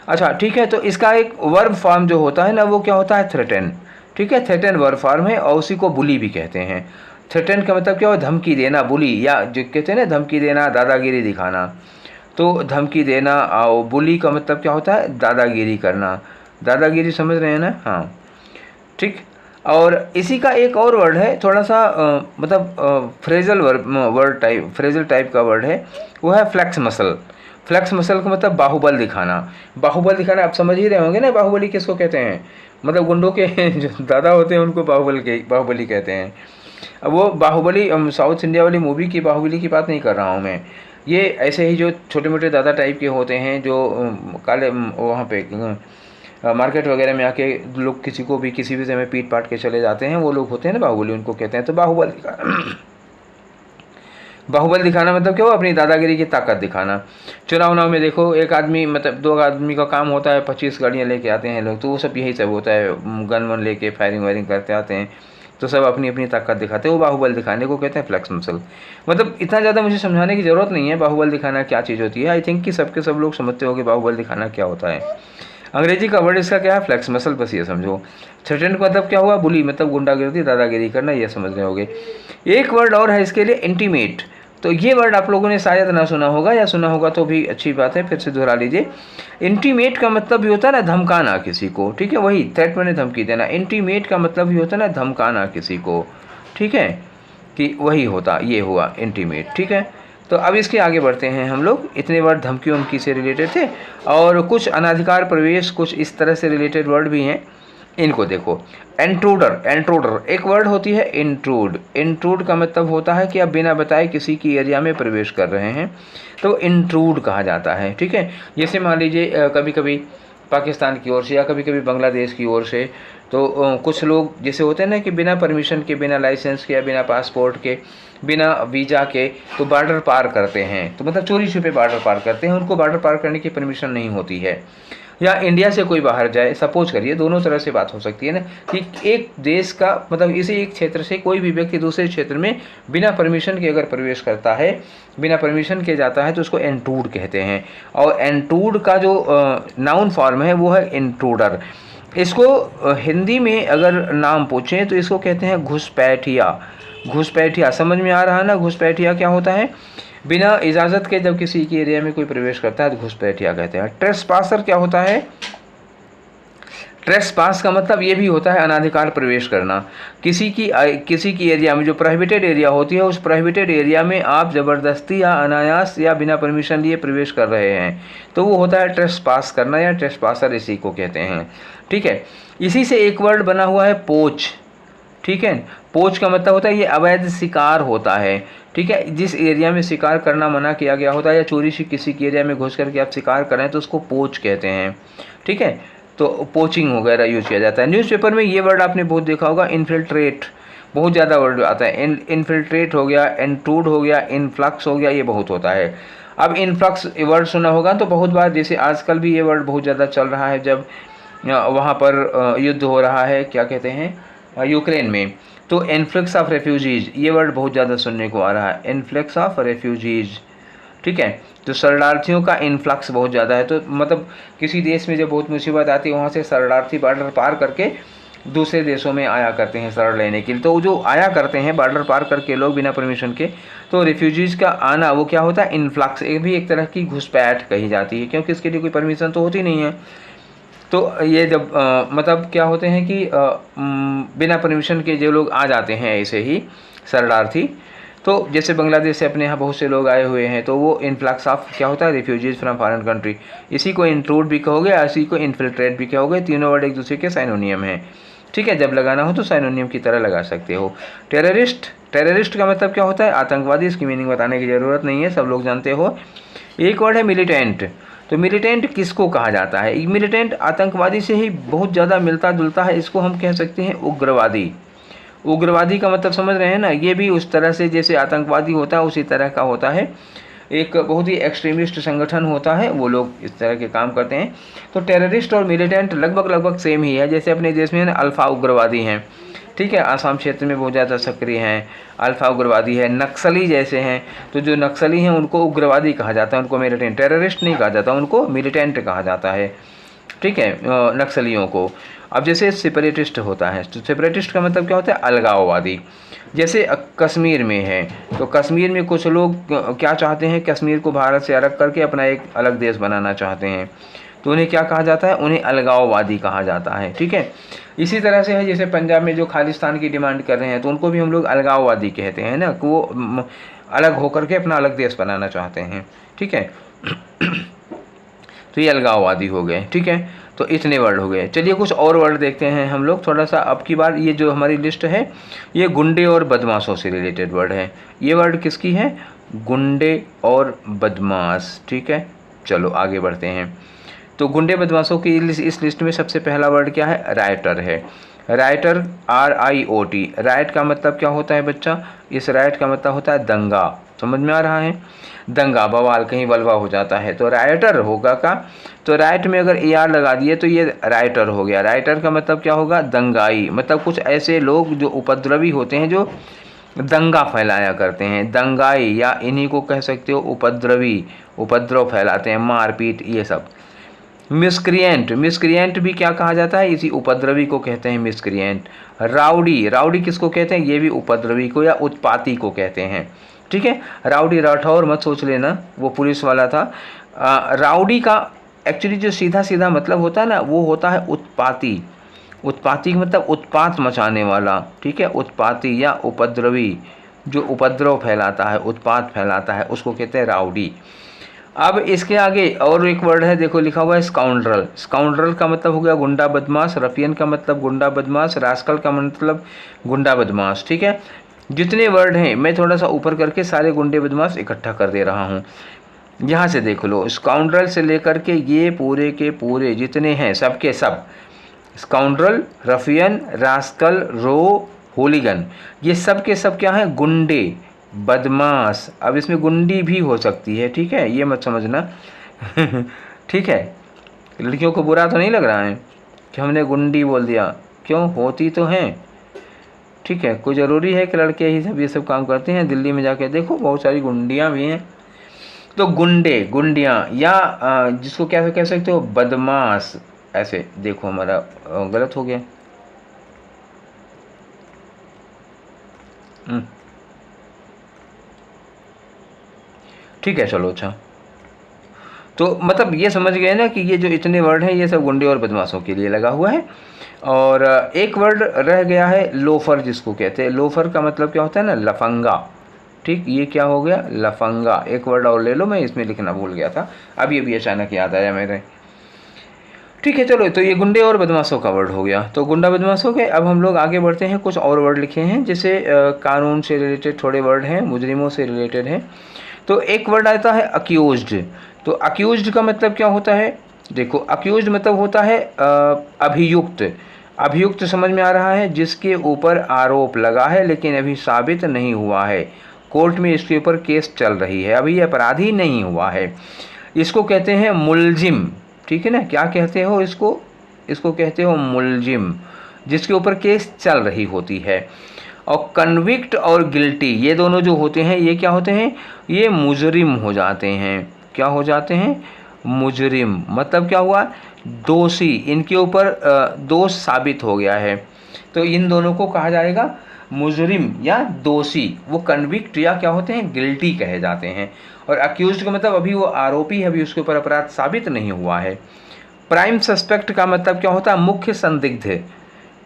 अच्छा ठीक है, तो इसका एक वर्ब फॉर्म जो होता है ना वो क्या होता है, थ्रेटन। ठीक है, थ्रेटन वर्ब फॉर्म है और उसी को बुली भी कहते हैं। थ्रेटन का मतलब क्या हो, धमकी देना, बुली, या जो कहते हैं ना धमकी देना, दादागिरी दिखाना। तो धमकी देना और बुली का मतलब क्या होता है, दादागिरी करना। दादागिरी समझ रहे हैं ना, हाँ ठीक। और इसी का एक और वर्ड है, थोड़ा सा मतलब फ्रेजल टाइप का वर्ड है, वो है फ्लेक्स मसल। फ्लेक्स मसल का मतलब बाहुबल दिखाना। बाहुबल दिखाना आप समझ ही रहे होंगे ना, बाहुबली किसको कहते हैं, मतलब गुंडों के जो दादा होते हैं उनको बाहुबली कहते हैं। अब वो बाहुबली साउथ इंडिया वाली मूवी की बाहुबली की बात नहीं कर रहा हूँ मैं। ये ऐसे ही जो छोटे मोटे दादा टाइप के होते हैं जो काले वहाँ पे मार्केट वगैरह में आके लोग किसी को भी किसी भी समय पीट पाट के चले जाते हैं, वो लोग होते हैं ना बाहुबली, उनको कहते हैं। तो बाहुबल दिखाना मतलब क्या हो, अपनी दादागिरी की ताकत दिखाना। चुनाव में देखो, एक आदमी मतलब 2 आदमी का काम होता है, 25 गाड़ियाँ लेके आते हैं लोग, तो वो सब यही सब होता है, गन वन लेके फायरिंग वायरिंग करते आते हैं, तो सब अपनी अपनी ताकत दिखाते हैं। वो बाहुबल दिखाने को कहते हैं फ्लेक्स मसल। मतलब इतना ज़्यादा मुझे समझाने की ज़रूरत नहीं है बाहुबल दिखाना क्या चीज़ होती है। आई थिंक कि सबके सब लोग समझते हो कि बाहुबल दिखाना क्या होता है। अंग्रेजी का वर्ड इसका क्या है, फ्लेक्स मसल, बस ये समझो। थ्रेटन का मतलब क्या हुआ, बुली, मतलब गुंडागिरी, दादागिरी करना, ये समझ रहे होगे। एक वर्ड और है इसके लिए, इंटीमेट। तो ये वर्ड आप लोगों ने शायद ना सुना होगा, या सुना होगा तो भी अच्छी बात है, फिर से दोहरा लीजिए। इंटीमेट का मतलब भी होता है ना धमकाना किसी को, ठीक है, वही थ्रेट मैंने धमकी देना। इंटीमेट का मतलब भी होता है ना धमकाना किसी को, ठीक है, कि वही होता, ये हुआ इंटीमेट, ठीक है। तो अब इसके आगे बढ़ते हैं हम लोग। इतने वर्ड धमकी उमकी से रिलेटेड थे, और कुछ अनाधिकार प्रवेश, कुछ इस तरह से रिलेटेड वर्ड भी हैं, इनको देखो। इंट्रूडर एक वर्ड होती है, इंट्रूड का मतलब होता है कि आप बिना बताए किसी की एरिया में प्रवेश कर रहे हैं, तो इंट्रूड कहा जाता है, ठीक है। जैसे मान लीजिए कभी कभी पाकिस्तान की ओर से या कभी कभी बांग्लादेश की ओर से, तो कुछ लोग जैसे होते हैं ना कि बिना परमिशन के, बिना लाइसेंस के या बिना पासपोर्ट के, बिना वीज़ा के तो बॉर्डर पार करते हैं, तो मतलब चोरी छुपे बॉर्डर पार करते हैं, उनको बॉर्डर पार करने की परमिशन नहीं होती है। या इंडिया से कोई बाहर जाए, सपोज करिए, दोनों तरह से बात हो सकती है ना, कि एक देश का मतलब इसी एक क्षेत्र से कोई भी व्यक्ति दूसरे क्षेत्र में बिना परमिशन के अगर प्रवेश करता है, बिना परमिशन के जाता है, तो उसको इंट्रूड कहते हैं। और इंट्रूड का जो नाउन फॉर्म है वो है इंट्रूडर। इसको हिंदी में अगर नाम पूछें तो इसको कहते हैं घुसपैठिया। घुसपैठिया समझ में आ रहा है ना, घुसपैठिया क्या होता है, बिना इजाज़त के जब किसी के एरिया में कोई प्रवेश करता है तो घुसपैठिया कहते हैं। ट्रेसपासर क्या होता है, ट्रेसपास का मतलब ये भी होता है अनाधिकार प्रवेश करना। किसी की एरिया में जो प्रोहिबिटेड एरिया होती है, उस प्रोहिबिटेड एरिया में आप ज़बरदस्ती या अनायास या बिना परमिशन लिए प्रवेश कर रहे हैं, तो वो होता है ट्रेसपास करना, या ट्रेसपासर इसी को कहते हैं, ठीक है। इसी से एक वर्ड बना हुआ है पोच, ठीक है। पोच का मतलब होता है ये अवैध शिकार होता है, ठीक है। जिस एरिया में शिकार करना मना किया गया होता है, या चोरी से किसी के एरिया में घुस करके आप शिकार करें, तो उसको पोच कहते हैं, ठीक है। तो पोचिंग वगैरह यूज किया जाता है। न्यूज़पेपर में ये वर्ड आपने बहुत देखा होगा, इन्फिल्ट्रेट, बहुत ज़्यादा वर्ड आता है। इन्फिल्ट्रेट हो गया, इंट्रूड हो गया, इनफ्लक्स हो गया, ये बहुत होता है। अब इनफ्लक्स वर्ड सुना होगा तो बहुत बार, जैसे आजकल भी ये वर्ड बहुत ज़्यादा चल रहा है, जब वहाँ पर युद्ध हो रहा है, क्या कहते हैं, यूक्रेन में, तो इन्फ्लक्स ऑफ रेफ्यूजीज, ये वर्ड बहुत ज़्यादा सुनने को आ रहा है, इन्फ्लक्स ऑफ रेफ्यूजीज, ठीक है। तो शरणार्थियों का इन्फ्लक्स बहुत ज़्यादा है, तो मतलब किसी देश में जब बहुत मुसीबत आती है, वहाँ से शरणार्थी बॉर्डर पार करके दूसरे देशों में आया करते हैं शरण लेने के लिए। तो जो आया करते हैं बॉर्डर पार करके लोग बिना परमिशन के, तो रिफ्यूजीज़ का आना वो क्या होता है, इन्फ्लक्स, एक भी एक तरह की घुसपैठ कही जाती है, क्योंकि इसके लिए कोई परमिशन तो होती नहीं है। तो ये जब मतलब क्या होते हैं कि बिना परमिशन के जो लोग आ जाते हैं ऐसे ही शरणार्थी, तो जैसे बांग्लादेश से अपने यहाँ बहुत से लोग आए हुए हैं, तो वो इन्फ्लक्स ऑफ क्या होता है, रिफ्यूजीज फ्रॉम फॉरेन कंट्री। इसी को इंट्रूड भी कहोगे, इसी को इन्फिल्ट्रेट भी कहोगे, तीनों वर्ड एक दूसरे के साइनोनियम हैं। ठीक है, जब लगाना हो तो साइनोनियम की तरह लगा सकते हो। टेररिस्ट का मतलब क्या होता है, आतंकवादी। इसकी मीनिंग बताने की ज़रूरत नहीं है, सब लोग जानते हो। एक वर्ड है मिलिटेंट। तो मिलिटेंट किसको कहा जाता है, मिलिटेंट आतंकवादी से ही बहुत ज़्यादा मिलता जुलता है, इसको हम कह सकते हैं उग्रवादी। उग्रवादी का मतलब समझ रहे हैं ना, ये भी उस तरह से जैसे आतंकवादी होता है उसी तरह का होता है, एक बहुत ही एक्सट्रीमिस्ट संगठन होता है, वो लोग इस तरह के काम करते हैं। तो टेररिस्ट और मिलिटेंट लगभग सेम ही है। जैसे अपने देश में ना अल्फ़ा उग्रवादी हैं, ठीक है, आसाम क्षेत्र में बहुत ज़्यादा सक्रिय हैं, अल्फ़ा उग्रवादी है। नक्सली जैसे हैं, तो जो नक्सली हैं उनको उग्रवादी कहा जाता है, उनको मिलिटेंट, टेररिस्ट नहीं कहा जाता, उनको मिलिटेंट कहा जाता है। ठीक है, नक्सलियों को। अब जैसे सेपरेटिस्ट होता है, तो सेपरेटिस्ट का मतलब क्या होता है, अलगाववादी। जैसे कश्मीर में है, तो कश्मीर में कुछ लोग क्या चाहते हैं, कश्मीर को भारत से अलग करके अपना एक अलग देश बनाना चाहते हैं, तो उन्हें क्या कहा जाता है, उन्हें अलगाववादी कहा जाता है। ठीक है, इसी तरह से है जैसे पंजाब में जो खालिस्तान की डिमांड कर रहे हैं, तो उनको भी हम लोग अलगाववादी कहते हैं ना, कि वो अलग होकर के अपना अलग देश बनाना चाहते हैं। ठीक है तो ये अलगाववादी हो गए। ठीक है, तो इतने वर्ड हो गए। चलिए कुछ और वर्ड देखते हैं हम लोग थोड़ा सा। अब की बार ये जो हमारी लिस्ट है, ये गुंडे और बदमाशों से रिलेटेड वर्ड है। ये वर्ड किसकी है, गुंडे और बदमाश। ठीक है, चलो आगे बढ़ते हैं। तो गुंडे बदमाशों की इस लिस्ट में सबसे पहला वर्ड क्या है, राइटर है। Writer, RIOT। राइट का मतलब क्या होता है बच्चा, इस राइट का मतलब होता है दंगा। समझ में आ रहा है, दंगा, बवाल, कहीं बलवा हो जाता है, तो राइटर होगा का। तो राइट में अगर AR लगा दिए तो ये राइटर हो गया। राइटर का मतलब क्या होगा, दंगाई, मतलब कुछ ऐसे लोग जो उपद्रवी होते हैं, जो दंगा फैलाया करते हैं, दंगाई, या इन्हीं को कह सकते हो उपद्रवी, उपद्रव फैलाते हैं, मारपीट, ये सब। मिसक्रिएंट, मिसक्रिएंट भी क्या कहा जाता है, इसी उपद्रवी को कहते हैं मिसक्रिएंट। राउडी, राउडी किसको कहते हैं, ये भी उपद्रवी को या उत्पाती को कहते हैं। ठीक है, राउडी राठौर मत सोच लेना, वो पुलिस वाला था। राउडी का एक्चुअली जो सीधा सीधा मतलब होता है ना, वो होता है उत्पाती। उत्पाती का मतलब उत्पात मचाने वाला। ठीक है, उत्पाती या उपद्रवी, जो उपद्रव फैलाता है, उत्पात फैलाता है, उसको कहते हैं राउडी। अब इसके आगे और एक वर्ड है, देखो लिखा हुआ है स्काउंड्रल। स्काउंड्रल का मतलब हो गया गुंडा बदमाश, रफियन का मतलब गुंडा बदमाश, रास्कल का मतलब गुंडा बदमाश। ठीक है, जितने वर्ड हैं मैं थोड़ा सा ऊपर करके सारे गुंडे बदमाश इकट्ठा कर दे रहा हूँ। यहाँ से देख लो, स्काउंड्रल से लेकर के ये पूरे के पूरे जितने हैं, सब के सब, स्काउंड्रल, रफियन, रास्कल, रो, होलीगन, ये सब के सब क्या हैं, गुंडे बदमाश। अब इसमें गुंडी भी हो सकती है, ठीक है, ये मत समझना ठीक है, लड़कियों को बुरा तो नहीं लग रहा है कि हमने गुंडी बोल दिया, क्यों, होती तो हैं। ठीक है, कोई ज़रूरी है कि लड़के ही सब ये सब काम करते हैं, दिल्ली में जाके देखो बहुत सारी गुंडियाँ भी हैं। तो गुंडे, गुंडियाँ, या जिसको क्या कह सकते हो, बदमाश। ऐसे देखो हमारा गलत हो गया। ठीक है, चलो अच्छा, तो मतलब ये समझ गए ना कि ये जो इतने वर्ड हैं ये सब गुंडे और बदमाशों के लिए लगा हुआ है। और एक वर्ड रह गया है लोफर, जिसको कहते हैं, लोफर का मतलब क्या होता है ना, लफंगा। ठीक, ये क्या हो गया, लफंगा। एक वर्ड और ले लो, मैं इसमें लिखना भूल गया था, अब ये भी अचानक याद आया मेरे। ठीक है, चलो, तो ये गुंडे और बदमाशों का वर्ड हो गया, तो गुंडा बदमाश हो गए। अब हम लोग आगे बढ़ते हैं, कुछ और वर्ड लिखे हैं, जैसे कानून से रिलेटेड थोड़े वर्ड हैं, मुजरिमों से रिलेटेड हैं। तो एक वर्ड आता है अक्यूज्ड। तो अक्यूज्ड का मतलब क्या होता है, देखो अक्यूज्ड मतलब होता है अभियुक्त। अभियुक्त समझ में आ रहा है, जिसके ऊपर आरोप लगा है लेकिन अभी साबित नहीं हुआ है, कोर्ट में इसके ऊपर केस चल रही है, अभी अपराधी नहीं हुआ है, इसको कहते हैं मुलजिम। ठीक है ना, क्या कहते हो इसको, इसको कहते हो मुलजिम, जिसके ऊपर केस चल रही होती है। और कन्विक्ट और गिल्टी, ये दोनों जो होते हैं ये क्या होते हैं, ये मुजरिम हो जाते हैं। क्या हो जाते हैं, मुजरिम, मतलब क्या हुआ, दोषी, इनके ऊपर दोष साबित हो गया है, तो इन दोनों को कहा जाएगा मुजरिम या दोषी। वो कन्विक्ट या क्या होते हैं, गिल्टी कहे जाते हैं। और अक्यूज्ड का मतलब अभी वो आरोपी है, अभी उसके ऊपर अपराध साबित नहीं हुआ है। प्राइम सस्पेक्ट का मतलब क्या होता है, मुख्य संदिग्ध।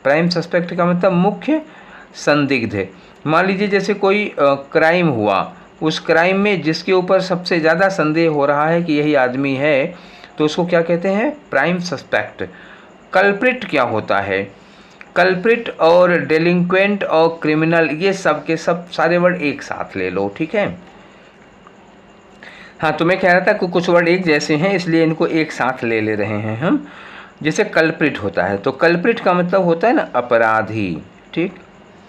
प्राइम सस्पेक्ट का मतलब मुख्य संदिग्ध। मान लीजिए जैसे कोई क्राइम हुआ, उस क्राइम में जिसके ऊपर सबसे ज़्यादा संदेह हो रहा है कि यही आदमी है, तो उसको क्या कहते हैं? Prime suspect. कल्प्रिट क्या होता है? कल्प्रिट और डेलिंक्वेंट और क्रिमिनल, ये सब के सब सारे वर्ड एक साथ ले लो, ठीक है। हाँ, तो मैं कह रहा था कि कुछ वर्ड एक जैसे हैं, इसलिए इनको एक साथ ले रहे हैं हम। जैसे कल्प्रिट होता है, तो कल्प्रिट का मतलब होता है ना अपराधी, ठीक।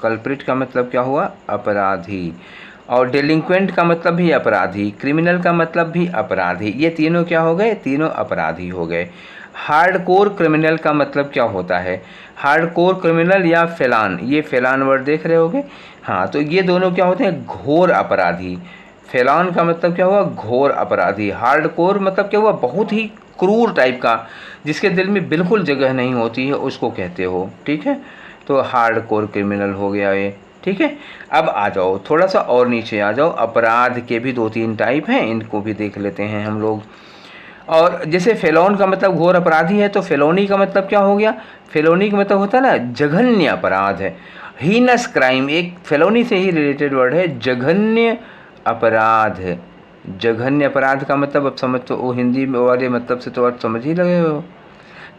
कल्प्रिट का मतलब क्या हुआ? अपराधी। और डेलिंक्वेंट का मतलब भी अपराधी, क्रिमिनल का मतलब भी अपराधी। ये तीनों क्या हो गए? तीनों अपराधी हो गए। हार्डकोर क्रिमिनल का मतलब क्या होता है? हार्डकोर क्रिमिनल या फेलान, ये फेलान वर्ड देख रहे होगे। हाँ, तो ये दोनों क्या होते हैं? घोर अपराधी। फेलान का मतलब क्या हुआ? घोर अपराधी। हार्डकोर मतलब क्या हुआ? बहुत ही क्रूर टाइप का, जिसके दिल में बिल्कुल जगह नहीं होती है, उसको कहते हो, ठीक है। तो हार्डकोर क्रिमिनल हो गया ये, ठीक है। अब आ जाओ थोड़ा सा और नीचे आ जाओ। अपराध के भी 2-3 टाइप हैं, इनको भी देख लेते हैं हम लोग। और जैसे फेलोन का मतलब घोर अपराधी है, तो फेलोनी का मतलब क्या हो गया? फेलोनी का मतलब होता है ना जघन्य अपराध है, हीनस क्राइम। एक फेलोनी से ही रिलेटेड वर्ड है, जघन्य अपराध। जघन्य अपराध का मतलब अब समझ, तो वो हिंदी में वाले मतलब से तो आप समझ ही लगे हो,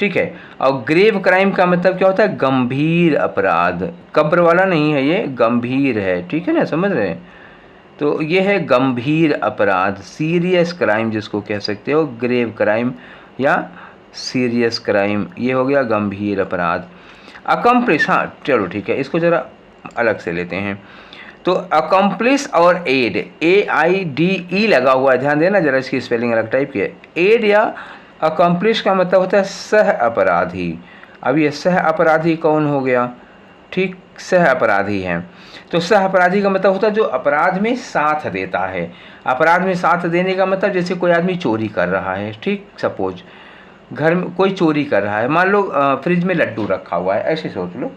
ठीक है। और ग्रेव क्राइम का मतलब क्या होता है? गंभीर अपराध। कब्र वाला नहीं है ये, गंभीर है, ठीक है ना, समझ रहे हैं। तो ये है गंभीर अपराध, सीरियस क्राइम जिसको कह सकते हो, ग्रेव क्राइम या सीरियस क्राइम, ये हो गया गंभीर अपराध। अकम्प्लिश, हाँ चलो ठीक है, इसको ज़रा अलग से लेते हैं। तो अकम्प्लिश और एड, AIDE लगा हुआ है, ध्यान देना जरा, इसकी स्पेलिंग अलग टाइप की है। एड या अकम्प्लिश का मतलब होता है सह अपराधी। अब ये सह अपराधी कौन हो गया? ठीक, सह अपराधी हैं। तो सह अपराधी का मतलब होता है जो अपराध में साथ देता है। अपराध में साथ देने का मतलब जैसे कोई आदमी चोरी कर रहा है, ठीक, सपोज घर में कोई चोरी कर रहा है, मान लो फ्रिज में लड्डू रखा हुआ है, ऐसे सोच लो,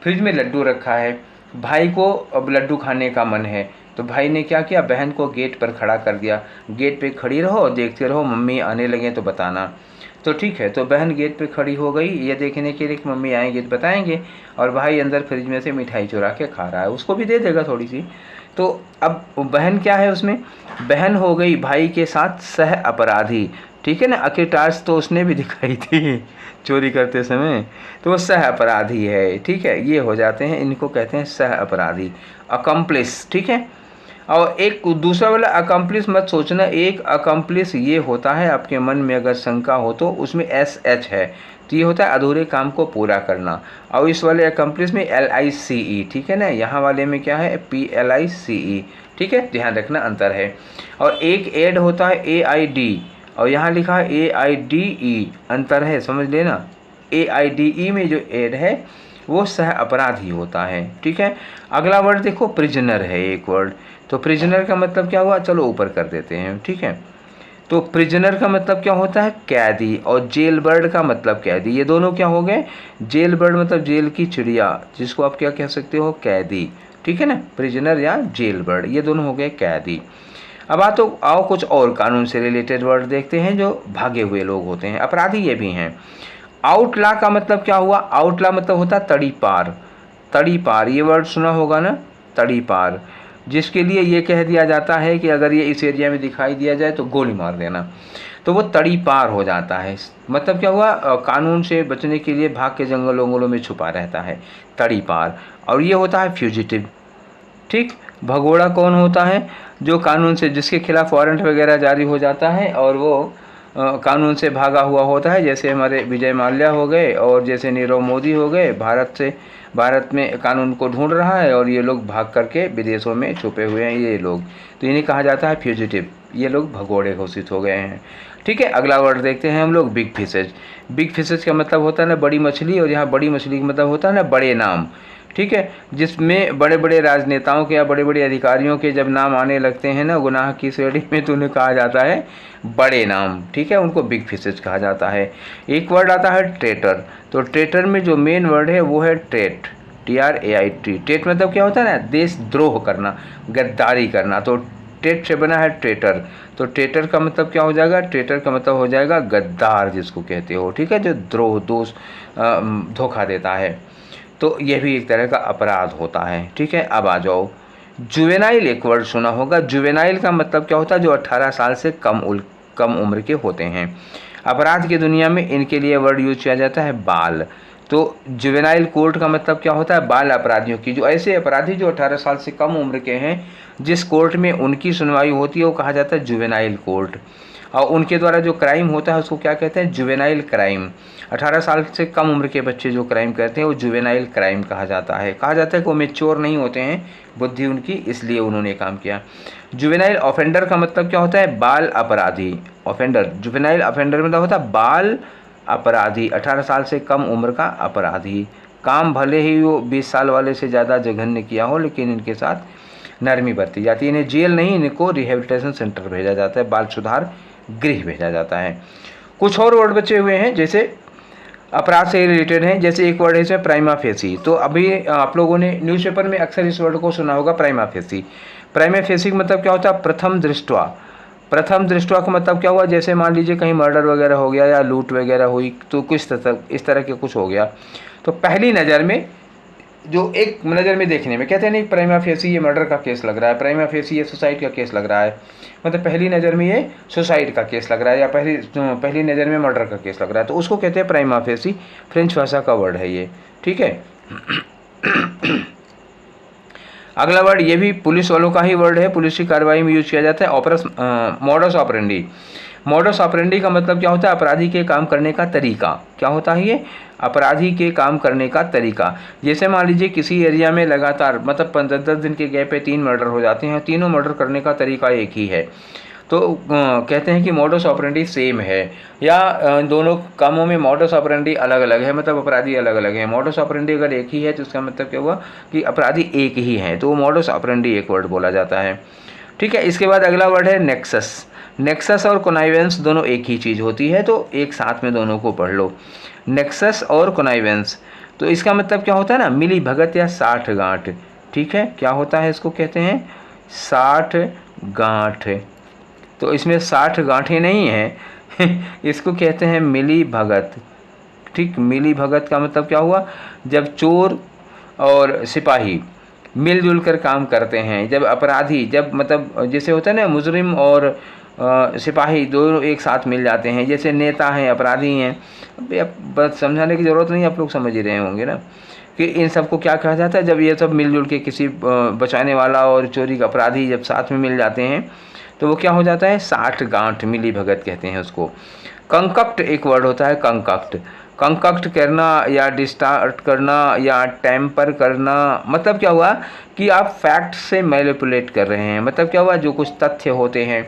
फ्रिज में लड्डू रखा है, भाई को अब लड्डू खाने का मन है, तो भाई ने क्या किया? बहन को गेट पर खड़ा कर दिया, गेट पे खड़ी रहो, देखते रहो, मम्मी आने लगे तो बताना। तो ठीक है, तो बहन गेट पे खड़ी हो गई ये देखने के लिए कि मम्मी आएंगे तो बताएंगे, और भाई अंदर फ्रिज में से मिठाई चुरा के खा रहा है, उसको भी दे देगा थोड़ी सी। तो अब बहन क्या है उसमें? बहन हो गई भाई के साथ सह अपराधी, ठीक है ना। आखिर टास्क तो उसने भी दिखाई थी चोरी करते समय, तो वो सह अपराधी है, ठीक है। ये हो जाते हैं, इनको कहते हैं सह अपराधी, अकम्प्लिस, ठीक है। और एक दूसरा वाला अकम्प्लिस मत सोचना, एक अकम्प्लिस ये होता है, आपके मन में अगर शंका हो तो उसमें SH है, तो ये होता है अधूरे काम को पूरा करना। और इस वाले अकम्प्लिस में LICE, ठीक है ना, यहाँ वाले में क्या है? PLICE, ठीक है, ध्यान रखना अंतर है। और एक एड होता है AID, और यहाँ लिखा है AIDE, अंतर है, समझ लेना। AIDE में जो एड है वो सह अपराधी होता है, ठीक है। अगला वर्ड देखो, प्रिजनर है एक वर्ड, तो प्रिजनर का मतलब क्या हुआ? चलो ऊपर कर देते हैं, ठीक है। तो प्रिजनर का मतलब क्या होता है? कैदी। और जेल बर्ड का मतलब कैदी, ये दोनों क्या हो गए? जेल बर्ड मतलब जेल की चिड़िया, जिसको आप क्या कह सकते हो? कैदी, ठीक है ना। प्रिजनर या जेल बर्ड, ये दोनों हो गए कैदी। अब आओ कुछ और कानून से रिलेटेड वर्ड देखते हैं जो भागे हुए लोग होते हैं, अपराधी ये भी हैं। आउटला का मतलब क्या हुआ? आउटला मतलब होता है तड़ी पार। तड़ी पार, ये वर्ड सुना होगा ना, तड़ी पार, जिसके लिए ये कह दिया जाता है कि अगर ये इस एरिया में दिखाई दिया जाए तो गोली मार देना, तो वो तड़ी पार हो जाता है। मतलब क्या हुआ? कानून से बचने के लिए भाग के जंगलों वंगलों में छुपा रहता है, तड़ी पार। और ये होता है फ्यूजिटिव, ठीक। भगोड़ा कौन होता है? जो कानून से, जिसके खिलाफ वारंट वगैरह जारी हो जाता है और वो कानून से भागा हुआ होता है, जैसे हमारे विजय माल्या हो गए और जैसे नीरव मोदी हो गए, भारत में कानून को ढूंढ रहा है और ये लोग भाग करके विदेशों में छुपे हुए हैं ये लोग, तो इन्हें कहा जाता है फ्यूजिटिव। ये लोग भगोड़े घोषित हो गए हैं, ठीक है। अगला वर्ड देखते हैं हम लोग, बिग फिशेज। बिग फिशेज का मतलब होता है ना बड़ी मछली, और यहाँ बड़ी मछली का मतलब होता है ना बड़े नाम, ठीक है। जिसमें बड़े बड़े राजनेताओं के या बड़े बड़े अधिकारियों के जब नाम आने लगते हैं ना गुनाह की श्रेणी में, तो उन्हें कहा जाता है बड़े नाम, ठीक है, उनको बिग फिशेज कहा जाता है। एक वर्ड आता है ट्रेटर, तो ट्रेटर में जो मेन वर्ड है वो है ट्रेट, TRAIT। ट्रेट मतलब क्या होता है ना, देशद्रोह करना, गद्दारी करना, तो ट्रेट से बना है ट्रेटर। तो ट्रेटर का मतलब क्या हो जाएगा? ट्रेटर का मतलब हो जाएगा गद्दार जिसको कहते हो, ठीक है, जो द्रोह, दोष, धोखा देता है। तो यह भी एक तरह का अपराध होता है। ठीक है, अब आ जाओ जुवेनाइल, एक वर्ड सुना होगा। जुवेनाइल का मतलब क्या होता है? जो 18 साल से कम उम्र के होते हैं। अपराध की दुनिया में इनके लिए वर्ड यूज किया जाता है बाल। तो जुवेनाइल कोर्ट का मतलब क्या होता है? बाल अपराधियों की, जो ऐसे अपराधी जो 18 साल से कम उम्र के हैं, जिस कोर्ट में उनकी सुनवाई होती है वो कहा जाता है जुवेनाइल कोर्ट। और उनके द्वारा जो क्राइम होता है उसको क्या कहते हैं? Juvenile crime. 18 साल से कम उम्र के बच्चे जो क्राइम करते हैं वो जुवेनाइल क्राइम कहा जाता है। कहा जाता है कि वो मेच्योर नहीं होते हैं बुद्धि उनकी, इसलिए उन्होंने काम किया। जुवेनाइल ऑफेंडर का मतलब क्या होता है? बाल अपराधी। ऑफेंडर, जुवेनाइल ऑफेंडर मतलब होता है बाल अपराधी, 18 साल से कम उम्र का अपराधी। काम भले ही वो 20 साल वाले से ज़्यादा जघन्य किया हो, लेकिन इनके साथ नरमी बरती जाती है। इन्हें जेल नहीं, इनको रिहेबिलिटेशन सेंटर भेजा जाता है, बाल सुधार गृह भेजा जाता है। कुछ और वर्ड बचे हुए हैं जैसे अपराध से रिलेटेड हैं, जैसे एक वर्ड है इसमें प्राइमा फेसी। तो अभी आप लोगों ने न्यूज़पेपर में अक्सर इस वर्ड को सुना होगा, प्राइमा फेसी। प्राइमा फेसी का मतलब क्या होता है? प्रथम दृष्टवा। प्रथम दृष्टवा का मतलब क्या हुआ? जैसे मान लीजिए कहीं मर्डर वगैरह हो गया या लूट वगैरह हुई, तो कुछ इस तरह के कुछ हो गया, तो पहली नज़र में, जो एक नज़र में देखने में कहते हैं नहीं प्राइमा फेसी ये मर्डर का केस लग रहा है, प्राइमा फेसी ये सुसाइड का केस लग रहा है, मतलब पहली नज़र में ये सुसाइड का केस लग रहा है या पहली नज़र में मर्डर का केस लग रहा है, तो उसको कहते हैं प्राइमा फेसी। फ्रेंच भाषा का वर्ड है ये। ठीक है। अगला वर्ड ये भी पुलिस वालों का ही वर्ड है, पुलिस की कार्रवाई में यूज किया जाता है, मॉडस ऑपरेंडी। मॉडस ऑपरेंडी का मतलब क्या होता है? अपराधी के काम करने का तरीका। क्या होता है ये? अपराधी के काम करने का तरीका। जैसे मान लीजिए किसी एरिया में लगातार मतलब 15-10 दिन के गैप पे 3 मर्डर हो जाते हैं, तीनों मर्डर करने का तरीका एक ही है, तो कहते हैं कि मॉडस ऑपरेंडी सेम है, या दोनों कामों में मॉडस ऑपरेंडी अलग अलग है, मतलब अपराधी अलग अलग है। मॉडस ऑपरेंडी अगर एक ही है तो उसका मतलब क्या हुआ कि अपराधी एक ही है, तो वो मॉडस ऑपरेंडी एक वर्ड बोला जाता है। ठीक है। इसके बाद अगला वर्ड है नेक्सस। नेक्सस और कॉनाइवेंस दोनों एक ही चीज़ होती है, तो एक साथ में दोनों को पढ़ लो, नेक्सस और कॉनाइवेंस। तो इसका मतलब क्या होता है ना? मिली भगत या साठ गांठ। ठीक है, क्या होता है? इसको कहते हैं साठ गांठ। तो इसमें 60 गांठें नहीं हैं इसको कहते हैं मिली भगत। ठीक, मिली भगत का मतलब क्या हुआ? जब चोर और सिपाही मिलजुल कर काम करते हैं, जब अपराधी, जब मतलब जैसे होता है ना मुजरिम और सिपाही दोनों एक साथ मिल जाते हैं, जैसे नेता हैं अपराधी हैं। अब बस समझाने की ज़रूरत नहीं, आप लोग समझ ही रहे होंगे ना कि इन सबको क्या कहा जाता है? जब ये सब मिलजुल के किसी बचाने वाला और चोरी का अपराधी जब साथ में मिल जाते हैं तो वो क्या हो जाता है? 60 गांठ, मिली भगत कहते हैं उसको। कंकक्ट एक वर्ड होता है, कंकक्ट। कंकक्ट करना या डिस्टार्ट करना या टेम्पर करना, मतलब क्या हुआ कि आप फैक्ट से मैनिपुलेट कर रहे हैं। मतलब क्या हुआ? जो कुछ तथ्य होते हैं,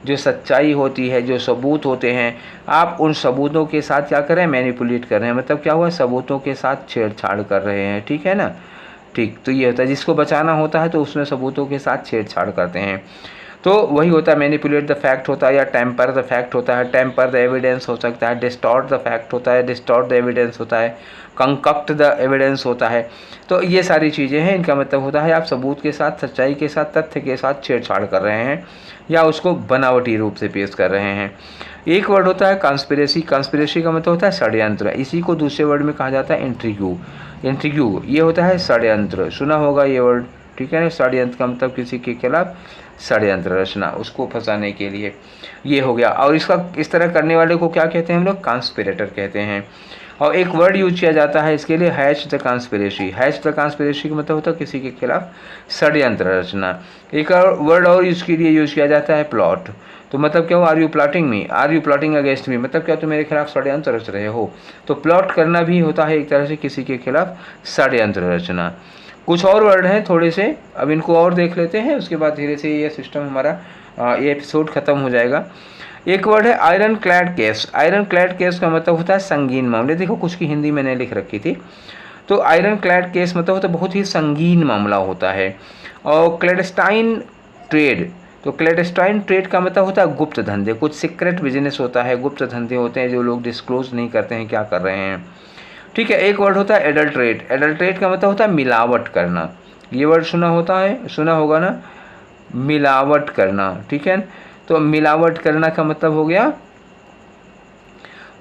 जो सच्चाई होती है, जो सबूत होते हैं, आप उन सबूतों के साथ क्या कर रहे हैं? मैनिपुलेट कर रहे हैं। मतलब क्या हुआ? सबूतों के साथ छेड़छाड़ कर रहे हैं। ठीक है ना? ठीक, तो ये होता है, जिसको बचाना होता है तो उसमें सबूतों के साथ छेड़छाड़ करते हैं, तो वही होता है मैनिपुलेट द फैक्ट होता है, या टेम्पर द फैक्ट होता है, टेम्पर द एविडेंस हो सकता है, डिस्टॉर्ट द फैक्ट होता है, डिस्टॉर्ट द एविडेंस होता है, कंकक्ट द एविडेंस होता है। तो ये सारी चीज़ें हैं, इनका मतलब होता है आप सबूत के साथ, सच्चाई के साथ, तथ्य के साथ छेड़छाड़ कर रहे हैं या उसको बनावटी रूप से पेश कर रहे हैं। एक वर्ड होता है कॉन्स्पिरेसी। कॉन्स्पिरेसी का मतलब होता है षड्यंत्र। इसी को दूसरे वर्ड में कहा जाता है इंट्रिग्यू। इंट्रिग्यू ये होता है षड्यंत्र, सुना होगा ये वर्ड। ठीक है ना? षड्यंत्र का मतलब किसी के खिलाफ षड्यंत्र रचना, उसको फंसाने के लिए, ये हो गया। और इसका इस तरह करने वाले को क्या कहते हैं हम लोग? कॉन्स्पिरेटर कहते हैं। और एक वर्ड यूज किया जाता है इसके लिए, hatch the conspiracy. Hatch the conspiracy का मतलब होता है किसी के खिलाफ षड्यंत्र रचना। एक और वर्ड और इसके लिए यूज किया जाता है प्लॉट। तो मतलब क्या हो? Are you plotting me, are you plotting against me, मतलब क्या तुम मेरे खिलाफ षड्यंत्र रच रहे हो। तो प्लॉट करना भी होता है एक तरह से किसी के खिलाफ षड्यंत्र रचना। कुछ और वर्ड हैं थोड़े से, अब इनको और देख लेते हैं, उसके बाद धीरे से ये सिस्टम हमारा ये एपिसोड ख़त्म हो जाएगा। एक वर्ड है iron clad case. Iron clad case का मतलब होता है संगीन मामले। देखो कुछ की हिंदी मैंने लिख रखी थी, तो आयरन क्लैड केस मतलब होता है बहुत ही संगीन मामला होता है। और क्लेडस्टाइन ट्रेड, तो क्लेडस्टाइन ट्रेड का मतलब होता है गुप्त धंधे। कुछ सीक्रेट बिजनेस होता है, गुप्त धंधे होते हैं जो लोग डिस्क्लोज नहीं करते हैं क्या कर रहे हैं। ठीक है। एक वर्ड होता है एडल्ट्रेट। एडल्ट्रेट का मतलब होता है मिलावट करना। ये वर्ड सुना होगा ना, मिलावट करना। ठीक है, तो मिलावट करना का मतलब हो गया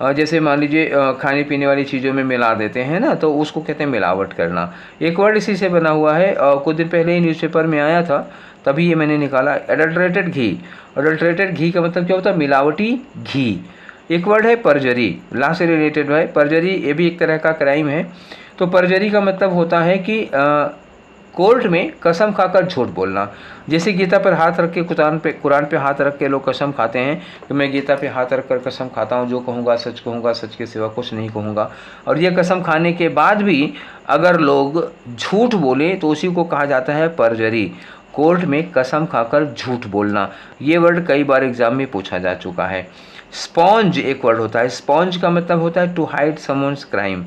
जैसे मान लीजिए खाने पीने वाली चीज़ों में मिला देते हैं ना, तो उसको कहते हैं मिलावट करना। एक वर्ड इसी से बना हुआ है, कुछ दिन पहले ही न्यूज़पेपर में आया था, तभी ये मैंने निकाला। एडल्ट्रेटेड घी। एडल्ट्रेटेड घी का मतलब क्या होता है? मिलावटी घी। एक वर्ड है परजरी, ला से रिलेटेड है। परजरी ये भी एक तरह का क्राइम है। तो परजरी का मतलब होता है कि कोर्ट में कसम खाकर झूठ बोलना। जैसे गीता पर हाथ रख के कुरान पे हाथ रख के लोग कसम खाते हैं कि मैं गीता पे हाथ रख कर कसम खाता हूँ, जो कहूँगा, सच के सिवा कुछ नहीं कहूँगा। और ये कसम खाने के बाद भी अगर लोग झूठ बोले तो उसी को कहा जाता है परजरी। कोर्ट में कसम खाकर झूठ बोलना। ये वर्ड कई बार एग्जाम में पूछा जा चुका है। स्पॉन्ज एक वर्ड होता है। स्पॉन्ज का मतलब होता है टू हाइड समवन्स क्राइम।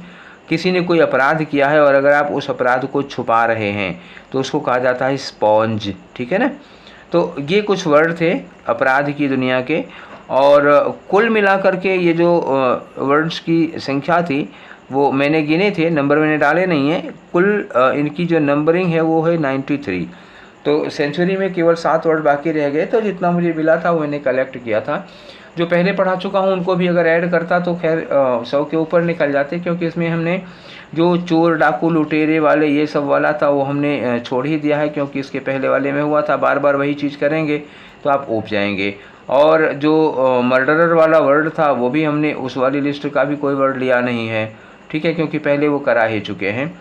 किसी ने कोई अपराध किया है और अगर आप उस अपराध को छुपा रहे हैं तो उसको कहा जाता है स्पॉन्ज। ठीक है ना। तो ये कुछ वर्ड थे अपराध की दुनिया के। और कुल मिलाकर के ये जो वर्ड्स की संख्या थी वो मैंने गिने थे, नंबर मैंने डाले नहीं हैं। कुल इनकी जो नंबरिंग है वो है 93। तो सेंचुरी में केवल 7 वर्ड बाकी रह गए, तो जितना मुझे मिला था वो मैंने कलेक्ट किया था। जो पहले पढ़ा चुका हूँ उनको भी अगर ऐड करता तो खैर 100 के ऊपर निकल जाते, क्योंकि इसमें हमने जो चोर डाकू लुटेरे वाले ये सब वाला था वो हमने छोड़ ही दिया है, क्योंकि इसके पहले वाले में हुआ था। बार बार वही चीज़ करेंगे तो आप ऊब जाएंगे। और जो मर्डरर वाला वर्ड था वो भी हमने उस वाली लिस्ट का भी कोई वर्ड लिया नहीं है, ठीक है, क्योंकि पहले वो करा ही चुके हैं।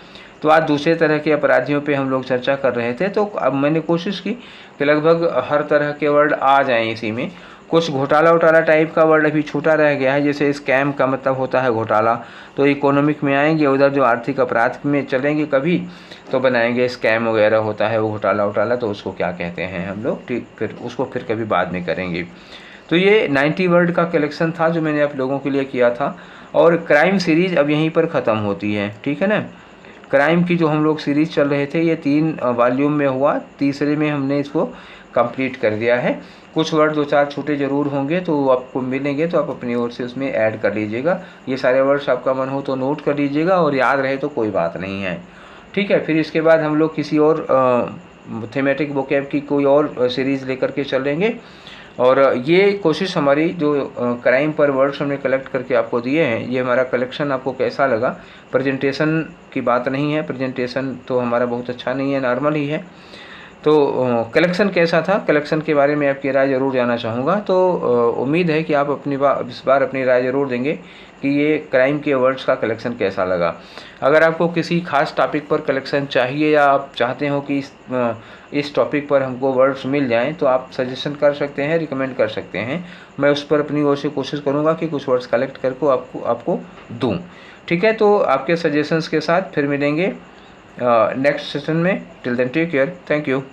तो आज दूसरे तरह के अपराधियों पे हम लोग चर्चा कर रहे थे, तो अब मैंने कोशिश की कि लगभग हर तरह के वर्ड आ जाएं इसी में। कुछ घोटाला वोटाला टाइप का वर्ड अभी छूटा रह गया है, जैसे स्कैम का मतलब होता है घोटाला, तो इकोनॉमिक में आएंगे। उधर जो आर्थिक अपराध में चलेंगे कभी तो बनाएंगे स्कैम वगैरह होता है वो घोटाला वोटाला, तो उसको क्या कहते हैं हम लोग, ठीक, फिर उसको फिर कभी बाद में करेंगे। तो ये 90 वर्ड का कलेक्शन था जो मैंने आप लोगों के लिए किया था। और क्राइम सीरीज़ अब यहीं पर ख़त्म होती है, ठीक है ना। क्राइम की जो हम लोग सीरीज़ चल रहे थे ये 3 वॉल्यूम में हुआ, तीसरे में हमने इसको कंप्लीट कर दिया है। कुछ वर्ड 2-4 छोटे ज़रूर होंगे तो वो आपको मिलेंगे, तो आप अपनी ओर से उसमें ऐड कर लीजिएगा। ये सारे वर्ड्स आपका मन हो तो नोट कर लीजिएगा, और याद रहे तो कोई बात नहीं है, ठीक है। फिर इसके बाद हम लोग किसी और थीमेटिक वोकैब की कोई और सीरीज़ लेकर के चलेंगे। और ये कोशिश हमारी जो क्राइम पर वर्ड्स हमने कलेक्ट करके आपको दिए हैं, ये हमारा कलेक्शन आपको कैसा लगा। प्रेजेंटेशन की बात नहीं है, प्रेजेंटेशन तो हमारा बहुत अच्छा नहीं है, नॉर्मल ही है। तो कलेक्शन कैसा था, कलेक्शन के बारे में आपकी राय ज़रूर जानना चाहूँगा। तो उम्मीद है कि आप इस बार अपनी राय ज़रूर देंगे कि ये क्राइम के वर्ड्स का कलेक्शन कैसा लगा। अगर आपको किसी खास टॉपिक पर कलेक्शन चाहिए या आप चाहते हो कि इस टॉपिक पर हमको वर्ड्स मिल जाएं, तो आप सजेशन कर सकते हैं, रिकमेंड कर सकते हैं। मैं उस पर अपनी ओर से कोशिश करूँगा कि कुछ वर्ड्स कलेक्ट करके आपको दूँ, ठीक है। तो आपके सजेशंस के साथ फिर मिलेंगे नेक्स्ट सेशन में। Till then take care, thank you.